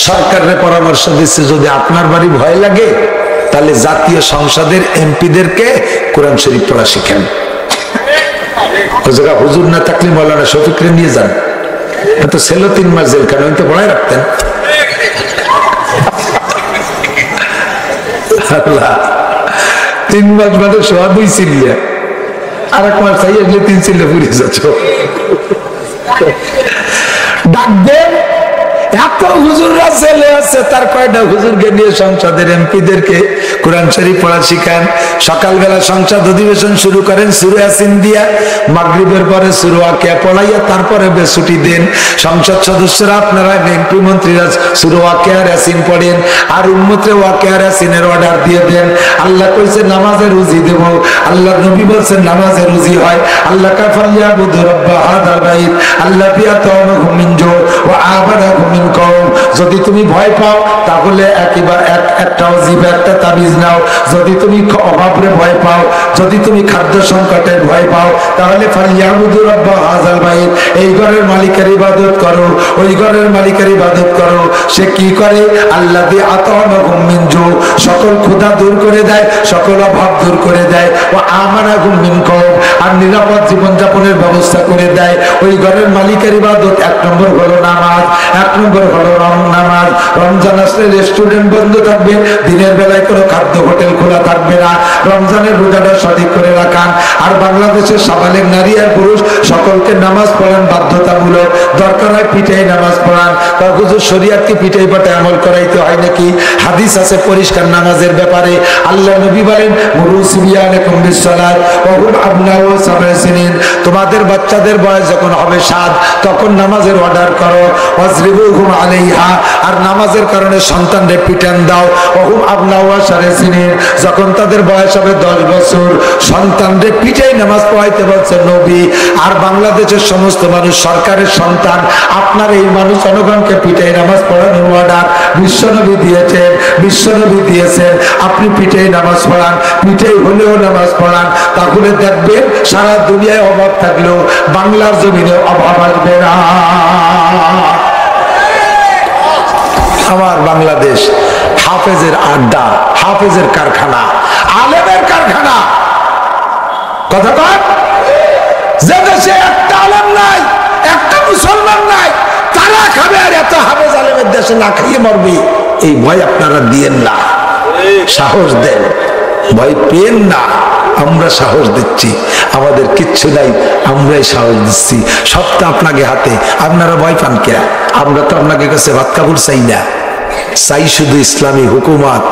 সরকারের পরামর্শ দিচ্ছে যদি আপনার বাড়ি ভয় লাগে তাহলে জাতীয় সংসদের এমপিদেরকে কোরআন শরীফ পড়া শিখেন। ওই জায়গা হুজুর না থাকলে মৌলানা শফিকরে নিয়ে যান, তো ছিল 3 মাস জেলখানে, তো পড়ায় রাখতেন। 3 মাস মানে সোয়া 2 চিল্লা, আর 1 মাস চাই আসলে 3 চিল্লা পুড়ে যাচ্ছ। ডাকবেন এত হুজুররা ছেলে আছে, তার কয়টা হুজুরকে নিয়ে সংসদের এমপিদেরকে কোরআন শরীফ পড়া শিখান। সকালবেলা সংসদ অধিবেশন শুরু করেন সূরা ইয়াসিন দিয়া, মাগরিবের পরে সূরা ওয়াকিয়া পড়াইয়া তারপরে বেছুটি দেন। সংসদ সদস্যরা আপনারা এমপি মন্ত্রীরা সূরা ওয়াকিয়া আর ইয়াসিন পড়েন, আর উম্মতে ওয়াকিয়া আর ইয়াসিনের অর্ডার দিয়ে দেন। আল্লাহ কইছে নামাজে রুজি দেব, আল্লাহ নবী বলেছেন নামাজে রুজি হয়। আল্লাহ কাফালিয়া বুদু রাব্বা হাদাল বাইত আল্লাহ বিয়াতাহুম মিন জু ওয়া আবাদাহুম মিন কওম। যদি তুমি ভয় পাও তাহলে একটা ওজিফা একটা তাবিজ নাও। যদি তুমি অভাবে ভয় পাও, যদি তুমি খাদ্য সংকটের ভয় পাও, তাহলে ফালিয়াবুদু রাব্বা হাযাল বাইত, এই ঘরের মালিকের ইবাদত করো, ওই ঘরের মালিকের ইবাদত করো। সে কি করে? আল্লাযী আতামাহুম মিন জু, সকল ক্ষুধা দূর করে দেয়, সকল অভাব দূর করে দেয়। ওয়া আমানাহুম মিন কওম, আর নিরাপদ জীবনযাপনের ব্যবস্থা করে দেয়। ওই ঘরের মালিকের ইবাদত 1 নম্বর হলো নামাজ, 1 নম্বর হলো নামাজ। রমজান আসলে রেস্টুরেন্ট বন্ধ থাকবে, দিনের বেলায় কোনো খাদ্য হোটেল খোলা থাকবে না। রমজানের রোজাটা সঠিক করে রাখান। আর বাংলাদেশের সাবালেগ নারী আর পুরুষ সকলকে নামাজ পড়ান বাধ্যতামূলক, দরকার হয় পিঠাই নামাজ পড়ান। হুজুর শরীয়তকে পিঠাই পাঠে আমল করাইতে হয় নাকি? হাদিস আছে পরিষ্কার নামাজের ব্যাপারে। আল্লাহ নবী বলেন মুরু সিবিয়ানাকুম বিসসালাত ওয়া হুম আবনাউ 7 সিনিন, তোমাদের বাচ্চাদের বয়স যখন হবে 7 তখন নামাজের অর্ডার করো। ওয়াজরিবুহুম আলাইহা, আর নামাজের কারণে সন্তানদের পিটান দাও। ওয়া হুম আবনাউ 7 সিনিন, যখন তাদের বয়স হবে 10 বছর সন্তানদের পিটাই নামাজ পড়াইতে বলছে নবী। আর বাংলাদেশের সমস্ত মানুষ সরকারের সন্তান, আপনার এই মানুষ জনগণকে পিটাই নামাজ পড়ানোর অর্ডার বিশ্বনবী দিয়েছেন, বিশ্বনবী দিয়েছেন। আপনি পিটাই নামাজ পড়ান, পিটাই হলেও নামাজ পড়ান, তাহলে দেখবেন সারা দুনিয়ায় অভাব থাকলেও বাংলার জমিনে অভাব আসবে না। আমার বাংলাদেশ হাফেজের আড্ডা, হাফেজের কারখানা, আলেমের কারখানা। কথা কয় যে দেশে একটা আলেম নাই, একটা মুসলমান নাই, তারা খাবে আর এত হাফেজ আলেমের দেশে না খাইয়ে মরবে। এই ভয় আপনারা দিয়েন না, সাহস দেন, ভয় পেন না। আমরা সাহস দিচ্ছি, আমাদের কিচ্ছু নাই, আমরাই সাহস দিচ্ছি। সবটা আপনাকে হাতে, আপনারা ভয় পান কে? আমরা তো আপনাকে কাছে ভাত কাপড় চাই না, চাই শুধু ইসলামী হুকুমত।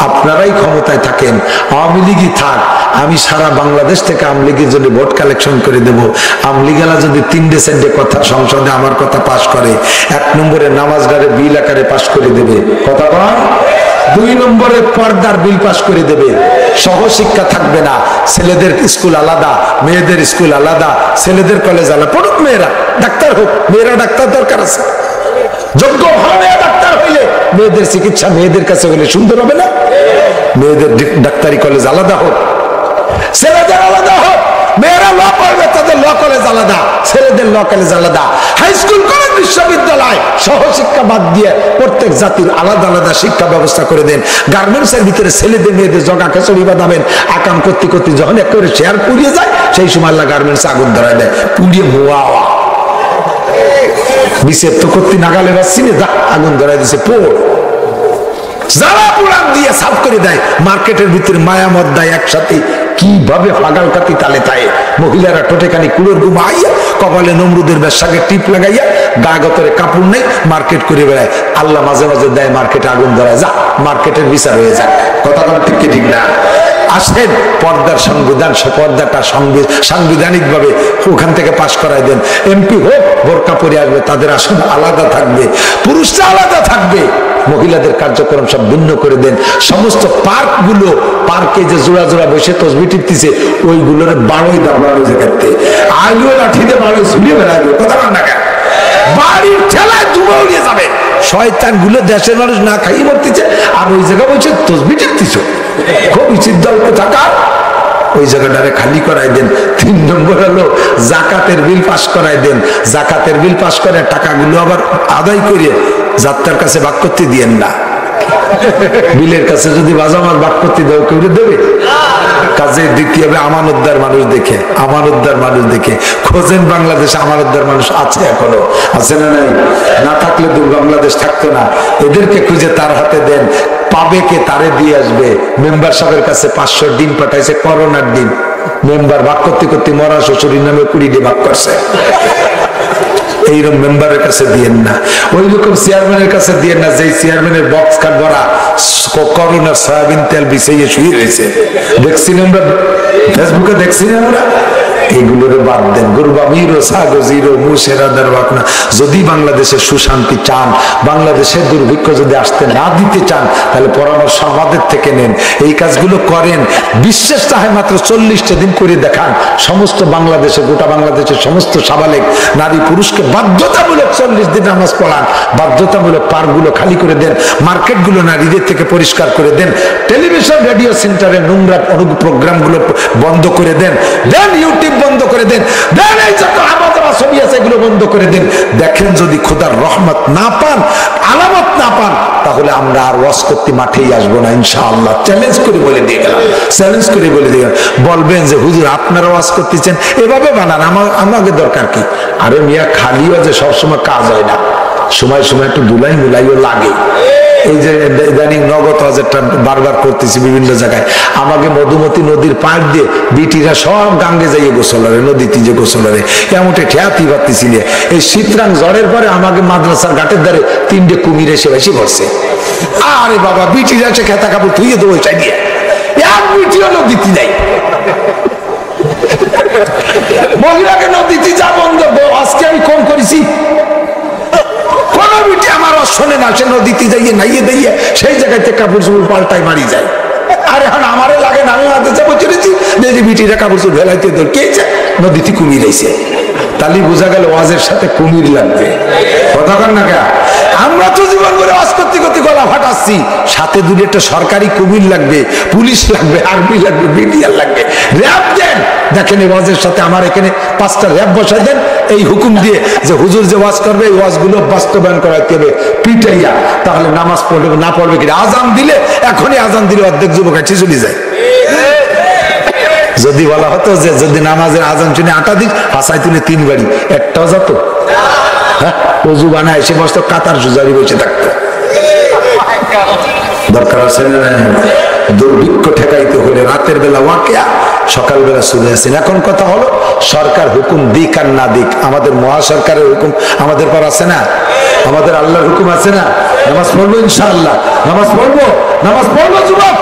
আপনারাই ক্ষমতায় থাকেন, আওয়ামী লীগই থাক। আমি সারা বাংলাদেশ থেকে আওয়ামী লীগের জন্য ভোট কালেকশন করে দেবো। আওয়ামী লীগেরা যদি 3 কথা সংসদে আমার কথা পাশ করে, 1 নম্বরে নামাজ গাড়ে বিল আকারে পাশ করে দেবে, কথা বল। 2 নম্বরে পর্দার বিল পাশ করে দেবে। সহশিক্ষা থাকবে না, ছেলেদের স্কুল আলাদা, মেয়েদের স্কুল আলাদা, ছেলেদের কলেজ আলাদা। পড়ুক মেয়েরা, ডাক্তার হোক, মেয়েরা ডাক্তার দরকার আছে। যোগ্য ভালো মেয়ে ডাক্তার হইলে মেয়েদের চিকিৎসা মেয়েদের কাছে হইলে সুন্দর হবে না? মেয়েদের ডাক্তারি কলেজ আলাদা হোক, ছেলেদের আলাদা হোক। মেয়েরা ল পড়বে, তাদের ল কলেজ আলাদা, ছেলেদের ল কলেজ আলাদা। হাই স্কুল, কলেজ, বিশ্ববিদ্যালয় সহশিক্ষা বাদ দিয়ে প্রত্যেক জাতির আলাদা আলাদা শিক্ষা ব্যবস্থা করে দেন। গার্মেন্টসের ভিতরে ছেলেদের মেয়েদের জগা খেচড়ি বাঁধাবেন। আকাম করতে করতে যখন একেবারে শেয়ার পুড়িয়ে যায়, সেই সময় আল্লাহ গার্মেন্টস আগুন ধরায় দেয়, পুড়িয়ে মোয়া বিশেষ তো করতে নাগালে পাচ্ছি না, আগুন ধরাই দিছে, পোড় জ্বালা পোড়ান দিয়ে সাফ করে দেয়। মার্কেটের ভিতরে মায়ামত দেয় একসাথে, কিভাবে পাগাল কাতি তালে তাই মহিলারা টোটেখানি কুড়োর ঘুমাইয়া, কপালে নমরুদের ব্যবসাকে টিপ লাগাইয়া, গা গতরে কাপড় নেই, মার্কেট করে বেড়ায়। আল্লাহ মাঝে মাঝে দেয় মার্কেটে আগুন ধরায়, যা মার্কেটের বিচার হয়ে যায়। কথা বলা ঠিক কি ঠিক না? আসেন পর্দার সংবিধান, পর্দাটা সাংবিধানিক ভাবে ওখান থেকে পাশ করাই দেন। এমপি হোক, বোরকা পরে আসবে, তাদের আসন আলাদা থাকবে, পুরুষরা আলাদা থাকবে। মহিলাদের কার্যক্রম সব ভিন্ন করে দেন। সমস্ত পার্ক গুলো, পার্কে যে জোড়া জোড়া বসে তসবি টিপতেছে, ওইগুলোর বাড়োই দাঁড়ানো জায়গাতে আলু লাঠিতে বাড়োই ঝুলিয়ে বেড়াবে। কথা বল না, বাড়ির ঠেলায় দুবা উড়িয়ে যাবে। শয়তান গুলো দেশের মানুষ না খাইয়ে মরতেছে, আর ওই জায়গা বলছে তসবি টিপতেছ। খুব উচিত দল্প থাকা, ওই জায়গাটারে খালি করাই দেন। 3 নম্বর হলো জাকাতের বিল পাস করাই দেন। জাকাতের বিল পাস করে টাকাগুলো আবার আদায় করে যাত্রার কাছে ভাগ করতে দিয়েন না। বিলের কাছে যদি বাজা মাছ ভাগ করতে দাও কেউ দেবে? কাজে দিতে হবে আমানতদার মানুষ দেখে, আমানতদার মানুষ দেখে খোঁজেন। বাংলাদেশে আমানতদার মানুষ আছে, এখনো আছে না? নাই? না থাকলে তো বাংলাদেশ থাকতো না। এদেরকে খুঁজে তার হাতে দেন, পাবে কে? তারে দিয়ে আসবে। মেম্বার সাহেবের কাছে 500 ডিম পাঠাইছে, করোনার ডিম। মেম্বার ভাগ করতে করতে মরা শ্বশুরের নামে 20 ডিম ভাগ করছে। এইরকম মেম্বারের কাছে দিয়েন না, ওই রকম চেয়ারম্যানের কাছে দিয়েন না, যে চেয়ারম্যানের বক্স খাট ভরা করোনার সয়াবিন তেল বিছিয়ে শুয়ে রয়েছে। দেখছি না আমরা, ফেসবুকে দেখছি না আমরা। এগুলোর বাদ দেন। গরুবা মিরো সাগজিরো মুশেরাদার বাকনা। যদি বাংলাদেশে সুশান্তি চান, বাংলাদেশের দুর্ভিক্ষ যদি আসতে না দিতে চান, তাহলে পরামর্শ আমাদের থেকে নেন, এই কাজগুলো করেন। বিশ্বাস চাহে মাত্র 40টা দিন করে দেখান। সমস্ত বাংলাদেশে, গোটা বাংলাদেশের সমস্ত সাবালেক নারী পুরুষকে বাধ্যতামূলক 40 দিন নামাজ পড়ান। বাধ্যতামূলক পার্কগুলো খালি করে দেন, মার্কেটগুলো নারীদের থেকে পরিষ্কার করে দেন, টেলিভিশন রেডিও সেন্টারে নোংরা প্রোগ্রামগুলো বন্ধ করে দেন, দেন ইউটিউব বন্ধ করে দেন, দেন এই যত আবাদা ছবি আছে এগুলো বন্ধ করে দেন। দেখেন যদি খোদার রহমত না পান, আলামত না পান, তাহলে আমরা আর ওয়াজ করতে মাঠেই আসবো না ইনশাআল্লাহ। চ্যালেঞ্জ করে বলে দিয়ে গেলাম, চ্যালেঞ্জ করে বলে দিয়ে গেলাম। বলবেন যে হুজুর আপনারা ওয়াজ করতেছেন, এভাবে বানান, আমাকে দরকার কি? আরে মিয়া, খালিও যে সবসময় কাজ হয় না, সময় সময় একটু দুলাই মুলাইও লাগে। এই যে ইদানিং নগদ হাজারটা বারবার করতেছি বিভিন্ন জায়গায়, আমাকে মধুমতি নদীর পাড় দিয়ে বিটিরা সব গাঙ্গে যাইয়ে গোসলারে, নদীতে যে গোসলারে কেমনটা ঠেয়াতি পারতেছি। এই শীতরাং জ্বরের পরে আমাকে মাদ্রাসার ঘাটের ধারে 3টে কুমির এসে বেশি করছে। আরে বাবা, বিটিরা এসে খেতা কাপড় ধুইয়ে দেবো চাই দিয়ে, এক বিটিও নদীতে যাই। মহিলাকে নদীতে যা বন্ধ, আজকে আমি কম করেছি। আমার শোনে না, সে নদীতে যাইয়ে নাইয়ে দিয়ে সেই জায়গাতে কাপড় চোপড় পাল্টাই মারি যায়। আর এখন আমারে লাগে না, আমি হাতে যাবো চলেছি, দেখি বিটিরা কাপড় চোপড় ফেলাইতে কে নদীতে কুমির আইছে। তাহলে বোঝা গেল ওয়াজের সাথে কুমির লাগবে। কথা কন না কে? আমরা তো জীবন করে ওয়াজ করতে করতে গলা ফাটাচ্ছি, সাথে দুটো একটা সরকারি কুমির লাগবে, পুলিশ লাগবে, আর্মি লাগবে, বিডিআর লাগবে, র্যাব দেন। দেখেন এই ওয়াজের সাথে আমার এখানে 5টা র্যাব বসাই দেন, এই হুকুম দিয়ে যে হুজুর যে ওয়াজ করবে এই ওয়াজগুলো বাস্তবায়ন করাইতে হবে পিটাইয়া। তাহলে নামাজ পড়বে না পড়বে কি? আজান দিলে, এখনই আজান দিলে অর্ধেক যুবক কাছে চলে যায়। যদি বলা হতো যে যদি নামাজের আজান শুনে 8 দিন হাসাই তুলে 3 বাড়ি, একটাও যেত? হ্যাঁ, অজু বানায় এসে বসতো, কাতার সুজারি বসে থাকতো। দরকার আছে না? দুর্ভিক্ষ ঠেকাইতে হলে রাতের বেলা ওয়াকিয়া, সকালবেলা সুরে আসেন। এখন কথা হলো সরকার হুকুম দিক আর না দিক, আমাদের মহাসরকারের হুকুম আমাদের পর আছে না? আমাদের আল্লাহর হুকুম আছে না? নামাজ পড়বো ইনশাআল্লাহ, নামাজ পড়বো, নামাজ পড়বো যুবক।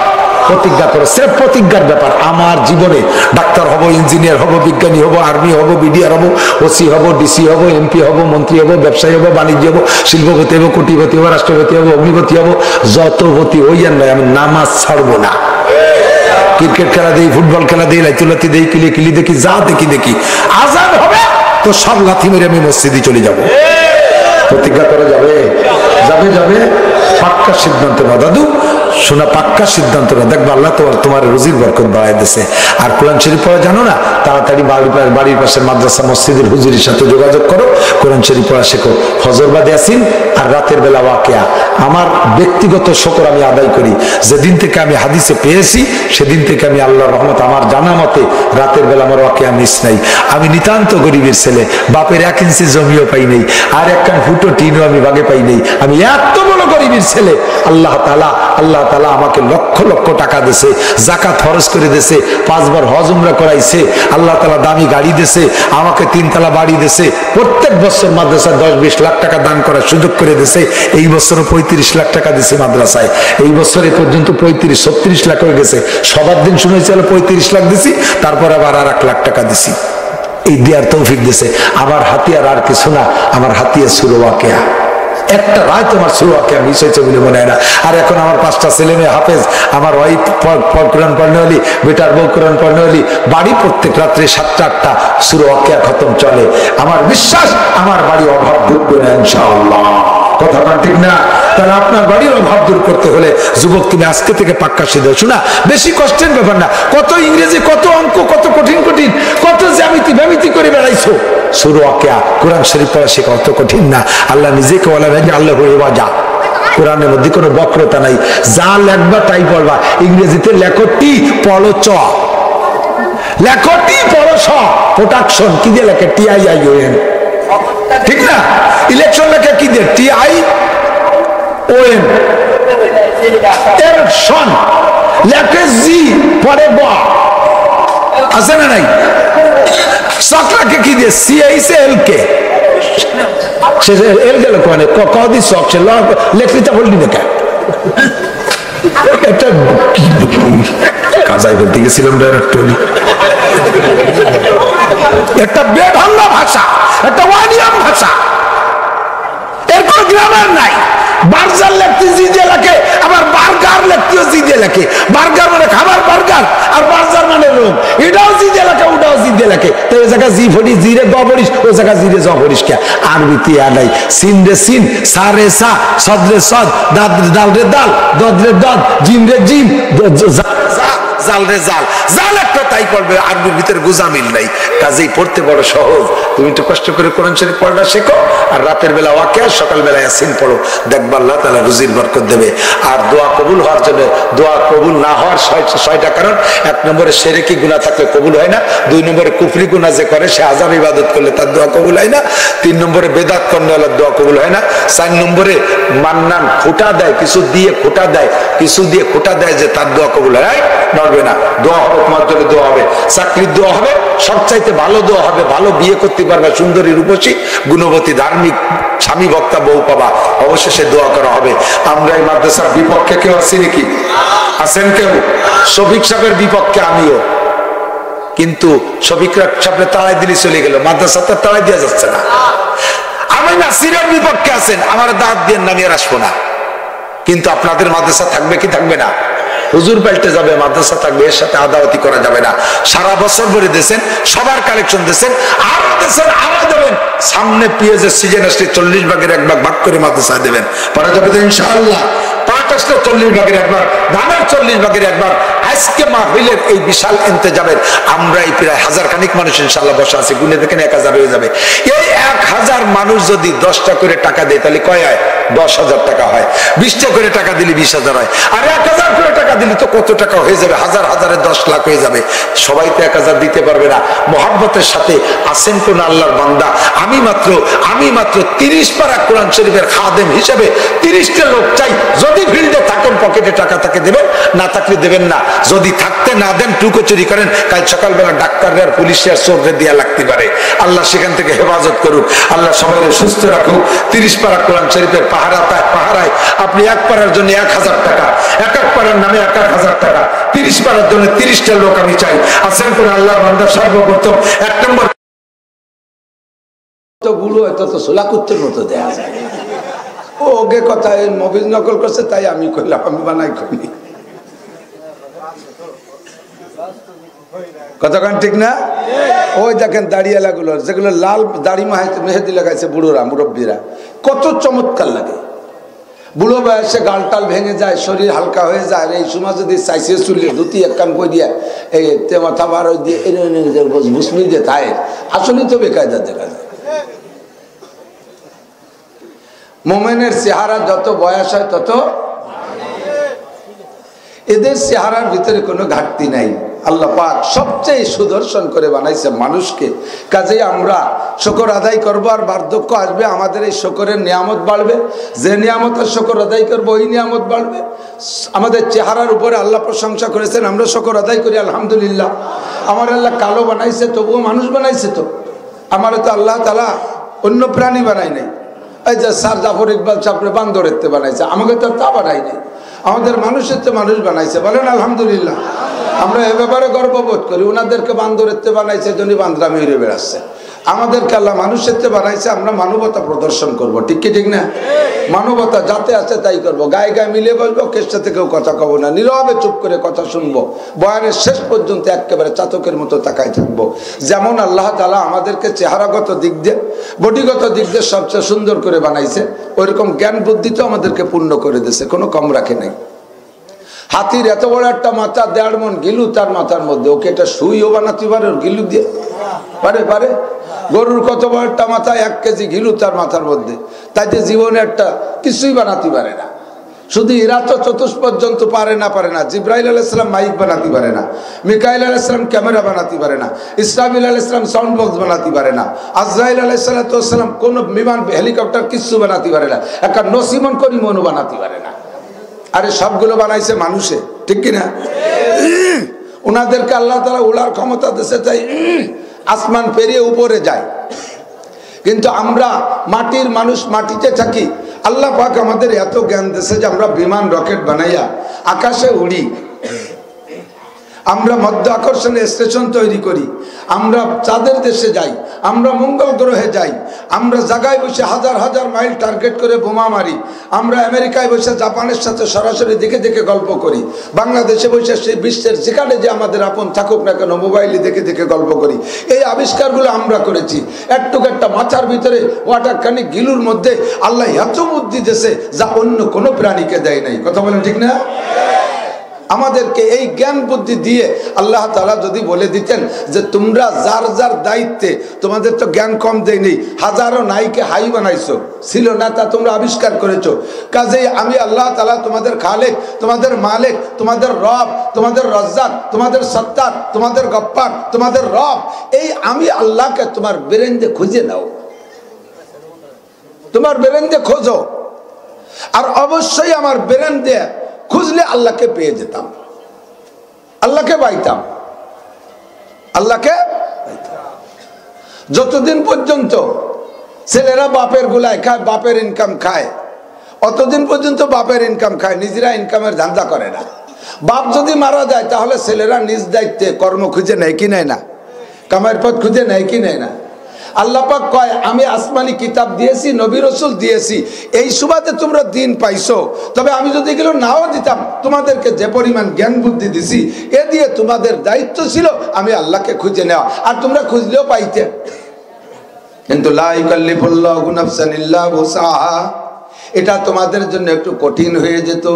প্রতিজ্ঞা করে, সেটা প্রতিজ্ঞার ব্যাপার। আমার জীবনে ডাক্তার হব, ইঞ্জিনিয়ার হব, বিজ্ঞানী হব, আর্মি হব, বিডিআর হব, ওসি হব, ডিসি হব, এমপি হব, মন্ত্রী হব, ব্যবসায়ী হব, বাণিজ্য হব, শিল্পপতি হব, কোটিপতি হব, রাষ্ট্রপতি হব, অগ্নিপতি হব, যতপতি ওই আর নয়, আমি নামাজ ছাড়বো না। ক্রিকেট খেলা দেই, ফুটবল খেলা দেই, লাইতুলাতি দেই, কিলি কিলি দেখি, যা দেখি, আজান হবে তো সব লাথি মেরে আমি মসজিদে চলে যাব। প্রতিজ্ঞা করা যাবে? যাবে যাবে, পাক্কা সিদ্ধান্ত না দাদু, শোনা, পাক্কা সিদ্ধান্ত না। দেখবো আল্লাহ তোমার রুজির বরকত বাড়াই দিছে। আর কোরআন শরীফ পড়া জানো না? তাড়াতাড়ি বাড়ির পাশের মাদ্রাসা মসজিদের হুজুরের সাথে যোগাযোগ করো, কোরআন শরীফ পড়া শেখো। ফজর বাদে ইয়াসিন আর রাতের বেলা ওয়াকিয়া। আমার ব্যক্তিগত শুকর আমি আদায় করি, যেদিন থেকে আমি হাদিসে পেয়েছি সেদিন থেকে আমি আল্লাহর রহমত, আমার জানা মতে রাতের বেলা আমার ওয়াকিয়া মিস নাই। আমি নিতান্ত গরিবের ছেলে, বাপের 1 ইঞ্চি জমিও পাই নেই, আর একখান ফুটো টিনও আমি বাগে পাই নেই। আমি এত বড় গরিবের ছেলে। আল্লাহ তাআলা আমাকে লক্ষ লক্ষ টাকা দিয়েছে, যাকাত ফরজ করে দিয়েছে, 5 বার হজ উমরা করাইছে। আল্লাহ তাআলা দামি গাড়ি দিয়েছে, আমাকে 3 তলা বাড়ি দিয়েছে। প্রত্যেক বছর মাদ্রাসায় 10-20 লাখ টাকা দান করার সুযোগ করে দিয়েছে। এই বছরও 35 লাখ টাকা দিয়েছে মাদ্রাসায়। এই বছর এ পর্যন্ত 35-36 লাখ হয়ে গেছে। সবার দিন শুনেছিল 35 লাখ দিছি, তারপর আবার আর 1 লাখ টাকা দিছি। এই দেওয়ার তৌফিক দিয়েছে। আমার হাতিয়ার আর কিছু না, আমার হাতিয়ার সূরা ওয়াকিয়া। একটা রায় তোমার সুরাকে মিস হয়েছে বলে মনে হয় না। আর এখন আমার 5টা ছেলে মেয়ে হাফেজ, আমার ওয়াইফ কোরআন পড়নে হলি, বেটার বউ কোরআন পড়নে হলি, বাড়ি প্রত্যেক রাত্রে 7টা-8টা সূরা ওয়াকিয়া খতম চলে। আমার বিশ্বাস আমার বাড়ি অভাব ঢুকবে না ইনশাআল্লাহ। কথা ঠিক না? তাহলে আপনার বাড়ির অভাব দূর করতে হলে যুবক তুমি আজকে থেকে পাক্কা সিদ্ধ। শোনা বেশি কষ্টের ব্যাপার না, কত ইংরেজি, কত অঙ্ক, কত কঠিন কঠিন, কত জ্যামিতি ভ্যামিতি করে বেড়াইছো। সূরা ওয়াকিয়া কোরআন শরীফ পড়া শেখা অত কঠিন না। আল্লাহ নিজেকে বলা হয় যে আল্লাহ যা, কোরআনের মধ্যে কোনো বক্রতা নাই, যা লেখবা তাই পড়বা। ইংরেজিতে লেখো টি পড়ো চ, লেখো টি পড়ো স, প্রোডাকশন কি দিয়ে লেখে TIION, ঠিক না? ইলেকশন লেখে কি দিয়ে TION, এর সন লেখে জি পরে ব, আছে না নাই? সকলাকে কি দিয়ে CHLK, এল গেল কোনে কদি সক সে লেখলিটা বললি না কেন? একটা কাজাই বলতে গেছিলাম ডাইরেক্টরি, একটা বেঢঙ্গা ভাষা, একটা ওয়ানিয়াম ভাষা, এর কোনো গ্রামার নাই। বার্জার লেখতে জি দিয়ে লেখে, আবার বার্গার লেখতেও জি দিয়ে লেখে। বার্গার মানে খাবার বার্গার, আর বার্জার মানে রোম, এটাও জি দিয়ে লেখে, ওটাও জি দিয়ে লেখে। তো ওই জায়গা জি ফড়িস, জি রে গ ফড়িস, ওই জায়গা জি রে জ ফড়িস কে? আরবিতে আর নাই। সিন রে সিন, সা রে সা, সদ রে সদ, দাদ রে দাল রে দাল, দদ রে দদ, জিম রে জিম, জাল রে জাল, জাল একটা তাই পড়বে। আরবির ভিতরে গুজামিল নাই, কাজেই পড়তে বড় সহজ। তুমি একটু কষ্ট করে কোরআন শরীফ পড়া শেখো, আর রাতের বেলা ওয়াকিয়া, সকাল বেলা ইয়াসিন পড়ো, দেখবা আল্লাহ তাআলা রুজির বরকত দেবে। আর দোয়া কবুল হওয়ার জন্য, দোয়া কবুল না হওয়ার ছয়টা কারণ। 1 নম্বরে শিরকি গুনাহ থাকলে কবুল হয় না। 2 নম্বরে কুফরি গুনাহ যে করে সে আযাব ইবাদত করলে তার দোয়া কবুল হয় না। 3 নম্বরে বেদাত করলে দোয়া কবুল হয় না। 4 নম্বরে মান্নান খোঁটা দেয়, কিছু দিয়ে খোঁটা দেয়, কিছু দিয়ে খোঁটা দেয় যে তার দোয়া কবুল হয় নড়বে না। দোয়া হবে তোমার জন্য, দোয়া হবে, চাকরির দোয়া হবে, সবচাইতে ভালো দোয়া হবে, ভালো বিয়ে করতে পারবে, সুন্দরী রূপসী গুণবতী ধার্মিক স্বামী ভক্তা বউ পাবা, অবশেষে দোয়া করা হবে। আমরা এই মাদ্রাসার বিপক্ষে কেউ আছি নাকি? আছেন কেউ? শফিক সাহেবের বিপক্ষে আমিও, কিন্তু শফিক সাহেবের তাড়াই দিলে চলে গেল, মাদ্রাসা তো তাড়াই দেওয়া যাচ্ছে না। আমি নাসিরের বিপক্ষে আছেন, আমার দাঁত দিয়ে নামিয়ে আসবো না, কিন্তু আপনাদের মাদ্রাসা থাকবে কি থাকবে না? হুজুর পাল্টে যাবে, মাদ্রাসা থাকবে, এর সাথে আদাওয়াতি করা যাবে না। সারা বছর ভরে দিয়েছেন, সবার কালেকশন দিয়েছেন, আরো দিয়েছেন, আরো দেবেন। সামনে পেঁয়াজের সিজন আসলে 40 ভাগের 1 ভাগ ভাগ করে মাদ্রাসায় দেবেন, পারা যাবে তো ইনশাআল্লাহ। পাট আসলে 40 ভাগের 1 ভাগ, ধানের 40 ভাগের 1 ভাগ। আজকে মাহফিলের এই বিশাল ইন্তজামের আমরা এই প্রায় 1000 খানিক মানুষ ইনশাআল্লাহ বসে আছি, গুনে দেখেন 1000 হয়ে যাবে। এই 1000 মানুষ যদি 10টা করে টাকা দেয় তাহলে কয় হয়? 10,000 টাকা হয়। 20টা করে টাকা দিলে 20,000 হয়, আর 1000 করে টাকা দিলে তো কত টাকা হয়ে যাবে? হাজার হাজারে 10 লাখ হয়ে যাবে। সবাই তো 1000 দিতে পারবে না। মোহাব্বতের সাথে আসেন কোন আল্লাহর বান্দা, আমি মাত্র 30 পারা কোরআন শরীফের খাদেম হিসেবে 30টা লোক চাই। যদি ফিল্ডে থাকেন, পকেটে টাকা থাকে দেবেন, না থাকলে দেবেন না। যদি থাকতে না দেন, টুকো চুরি করেন, কাল সকালবেলা ডাক্তাররা আর পুলিশের চোররে দিয়া লাগতে পারে। আল্লাহ সেখান থেকে হেফাজত করুক, আল্লাহ সবাই সুস্থ রাখুক। 30 পারা কোরআন শরীফের পাহারায় আপনি 1 পারার জন্য 1000 টাকা, 1 পারার নামে 1000 টাকা, 30 পারার জন্য 30টা লোক আমি চাই। আসেন করে আল্লাহর বান্দা সর্বপ্রথম 1 নম্বর তো বুড়ো হয়তো তো সোলাকুত্তের মতো দেয়া যায়। ওকে কথা মফিজ নকল করছে, তাই আমি কইলাম, আমি বানাই করি। কতক্ষণ ঠিক না? ওই দেখেন দাড়িয়ালা গুলো, যেগুলো লাল দাড়ি মেহেদি লাগাইছে বুড়োরা, মুরব্বীরা, কত চমৎকার লাগে। বুড়ো বয়সে গালটাল ভেঙে যায়, শরীর হালকা হয়ে যায়। এই সময় যদি চাইছে চুলে ধুতি 1 কাম করে দিয়ে এই মাথা বার দিয়ে ভুসমি দিয়ে থাকে, আসলেই তো বেকায়দা দেখা যায়। মোমেনের চেহারা যত বয়স হয় তত, এদের চেহারার ভিতরে কোনো ঘাটতি নাই। আল্লাহ পাক সবচেয়ে সুদর্শন করে বানাইছে মানুষকে। কাজেই আমরা শুকর আদায় করবো, আর বার্ধক্য আসবে, আমাদের এই শুকরের নিয়ামত বাড়বে। যে নিয়ামতের শুকর আদায় করবো ওই নিয়ামত বাড়বে। আমাদের চেহারার উপরে আল্লাহ প্রশংসা করেছেন, আমরা শুকর আদায় করি আলহামদুলিল্লাহ। আমার আল্লাহ কালো বানাইছে, তবুও মানুষ বানাইছে। তো আমার তো আল্লাহ তাআলা অন্য প্রাণী বানাই নাই। এই যে স্যার জাফর ইকবাল সাহেব বান্দরেতে বানাইছে, আমাকে তো তা বানাই নাই। আমাদের মানুষের তো মানুষ বানাইছে, বলেন আলহামদুলিল্লাহ। আমরা এ ব্যাপারে গর্ববোধ করি, ওনাদেরকে বান্দরেতে বানাইছে, জন্য বান্দরা মেরে বেড়াচ্ছে। আমাদেরকে আল্লাহ মানুষের চেয়ে বানাইছে, আমরা মানবতা প্রদর্শন করব, ঠিক কি ঠিক না? মানবতা যাতে আছে তাই করব, গায়ে গায়ে মিলে বলবো, কেষ্টা থেকেও কথা কব না, নীরবে চুপ করে কথা শুনবো, বয়ানের শেষ পর্যন্ত একেবারে চাতকের মতো তাকায় থাকবো। যেমন আল্লাহ তাআলা আমাদেরকে চেহারাগত দিক দিয়ে, বডিগত দিক দিয়ে সবচেয়ে সুন্দর করে বানাইছে, ওইরকম জ্ঞান বুদ্ধি তো আমাদেরকে পূর্ণ করে দিয়েছে, কোনো কম রাখে নাই। হাতির এত বড় একটা মাথা, 1.5 মণ গিলু তার মাথার মধ্যে, ওকে এটা সুইও বানাতে পারে ওর গিলু দিয়ে? পারে পারে। গরুর কত বড় একটা মাথা, 1 কেজি ঘিলু তার মাথার মধ্যে, তাই যে জীবনে একটা কিছুই বানাতে পারে না। শুধু এরা তো চতুষ্পর্যন্ত পারে না। জিব্রাইল আলাইহিস সালাম মাইক বানাতে পারে না, মিকাইল আলাইহিস সালাম ক্যামেরা বানাতে পারে না, ইসরাফিল আলাইহিস সালাম সাউন্ড বক্স বানাতে পারে না, আজরাইল আলাইহিস সালাম কোন বিমান হেলিকপ্টার কিছু বানাতে পারে না, একটা নসিমন করিমনও বানাতে পারে না। আরে সবগুলো বানাইছে মানুষে, ঠিক কিনা? ওনাদেরকে আল্লাহ তাআলা উড়ার ক্ষমতা দিয়েছে, তাই আসমান পেরিয়ে উপরে যায়। কিন্তু আমরা মাটির মানুষ, মাটিতে থাকি। আল্লাহ পাক আমাদের এত জ্ঞান দিয়েছে যে আমরা বিমান রকেট বানাইয়া আকাশে উড়ি, আমরা মধ্য আকর্ষণের স্টেশন তৈরি করি, আমরা চাঁদের দেশে যাই, আমরা মঙ্গল গ্রহে যাই, আমরা জায়গায় বসে হাজার হাজার মাইল টার্গেট করে বোমা মারি, আমরা আমেরিকায় বসে জাপানের সাথে সরাসরি দেখে দেখে গল্প করি, বাংলাদেশে বসে সেই বিশ্বের যেখানে যে আমাদের আপন থাকুক না কেন মোবাইলে দেখে দেখে গল্প করি। এই আবিষ্কারগুলো আমরা করেছি। একটু একটা মাথার ভিতরে ওয়াটারখানি গিলুর মধ্যে আল্লাহ এত বুদ্ধি দিয়েছে যা অন্য কোনো প্রাণীকে দেয় নাই। কথা বলেন ঠিক না? আমাদেরকে এই জ্ঞান বুদ্ধি দিয়ে আল্লাহ তাআলা যদি বলে দিতেন যে তোমরা যার যার দায়িত্বে, তোমাদের তো জ্ঞান কম দেয়নি, হাজারো নাইকে হাই বানাইছো, ছিল না তা তোমরা আবিষ্কার করেছো, কাজেই আমি আল্লাহ তাআলা তোমাদের খালেক, তোমাদের মালিক, তোমাদের রব, তোমাদের রজ্জাক, তোমাদের সত্তার, তোমাদের গফফার, তোমাদের রব, এই আমি আল্লাহকে তোমার ব্রেন দিয়ে খুঁজে নাও, তোমার ব্রেন দিয়ে খোঁজো। আর অবশ্যই আমার ব্রেন দিয়ে খুঁজলে আল্লাহকে পেয়ে যেতাম, আল্লাহকে পাইতাম, আল্লাহকে। যতদিন পর্যন্ত ছেলেরা বাপের গুলায় খায়, বাপের ইনকাম খায়, অতদিন পর্যন্ত বাপের ইনকাম খায়, নিজেরা ইনকামের ধান্দা করে না। বাপ যদি মারা যায় তাহলে ছেলেরা নিজ দায়িত্বে কর্ম খুঁজে নেয় কি নেয় না, কামাইয়ের পথ খুঁজে নেয় কি নেয় না। আল্লাহ পাক কয় আমি আসমানি কিতাব দিয়েছি, নবী রাসূল দিয়েছি, এই সুবাদে তোমরা দিন পাইছো। তবে আমি যদি এগুলো নাও দিতাম, তোমাদেরকে যে পরিমাণ জ্ঞান বুদ্ধি দিছি, এ দিয়ে তোমাদের দায়িত্ব ছিল আমি আল্লাহকে খুঁজে নেওয়া, আর তোমরা খুঁজলেও পাইতে। কিন্তু লা ইউকাল্লিফুল্লাহু নাফসান ইল্লা উসআহা, এটা তোমাদের জন্য একটু কঠিন হয়ে যেত।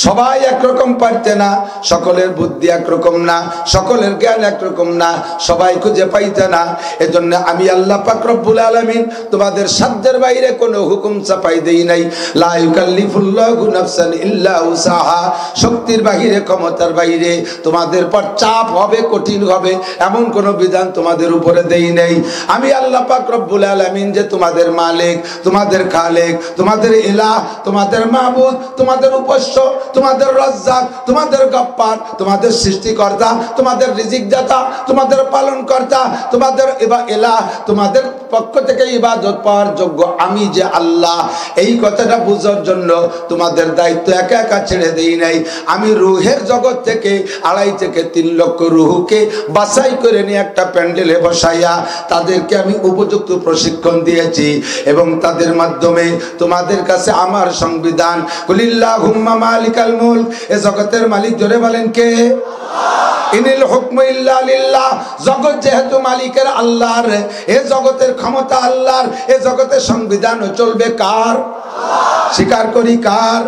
সবাই একরকম পারতে না, সকলের বুদ্ধি একরকম না, সকলের জ্ঞান একরকম না, সবাই খুঁজে পাইতে না। এজন্য আমি আল্লাহ পাক রব্বুল আলামিন তোমাদের সাধ্যের বাইরে কোনো হুকুম চাপাই দেই নাই। লা ইউকাল্লিফুল্লাহু নাফসান ইল্লা উসআহা, শক্তির বাইরে, ক্ষমতার বাইরে তোমাদের পর চাপ হবে, কঠিন হবে, এমন কোনো বিধান তোমাদের উপরে দেই নাই। আমি আল্লাহ পাক রব্বুল আলামিন যে তোমাদের মালিক, তোমাদের খালেক, তোমাদের ইলাহ, তোমাদের মাবুদ, তোমাদের উপাস্য, তোমাদের রাজ্জাক, তোমাদের গফফার, তোমাদের সৃষ্টিকর্তা, তোমাদের রিজিকদাতা, তোমাদের পালনকর্তা, তোমাদের ইলাহ, তোমাদের পক্ষ থেকে ইবাদত পাওয়ার যোগ্য আমি যে আল্লাহ, এই কথাটা বুঝার জন্য তোমাদের দায়িত্ব একা একা ছেড়ে দেই নাই। আমি রুহের জগৎ থেকে 2.5 থেকে 3 লক্ষ রুহকে বাছাই করে নিয়ে একটা প্যান্ডেলে বসাইয়া তাদেরকে আমি উপযুক্ত প্রশিক্ষণ দিয়েছি, এবং তাদের মাধ্যমে তোমাদের কাছে আমার সংবিধান, কুলিল্লাহুম্মা মালিকাল মুলক, এ জগতের মালিক জোরে বলেন কে? ইনিল হুকমু ইল্লা লিল্লাহ, জগৎ যেহেতু মালিকের আল্লাহর, এ জগতের ক্ষমতা আল্লাহর, এ জগতের সংবিধান চলবে কার? স্বীকার করি কার?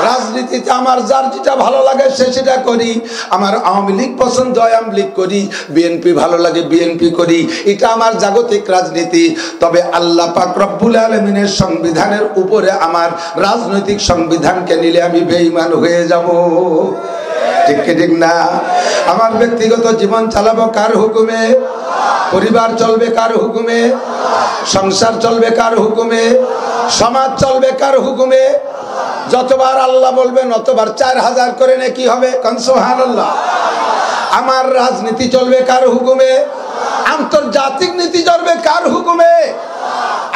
রাজনীতিতে আমার যার যেটা ভালো লাগে সে সেটা করি, আমার আওয়ামী লীগ পছন্দ হয় আওয়ামী লীগ করি, বিএনপি ভালো লাগে বিএনপি করি, এটা আমার জাগতিক রাজনীতি। তবে আল্লাহ পাক রব্বুল আলামিনের সংবিধানের উপরে আমার রাজনৈতিক সংবিধানকে নিলে আমি বেঈমান হয়ে যাব, ঠিক কি ঠিক না? আমার ব্যক্তিগত জীবন চালাবো কার হুকুমে? পরিবার চলবে কার হুকুমে? সংসার চলবে কার হুকুমে? সমাজ চলবে কার হুকুমে? যতবার আল্লাহ বলবেন অতবার 4000 করে নেকি হবে, কান সুবহানাল্লাহ। আমার রাজনীতি চলবে কার হুকুমে? আন্তর্জাতিক নীতি চলবে কার হুকুমে?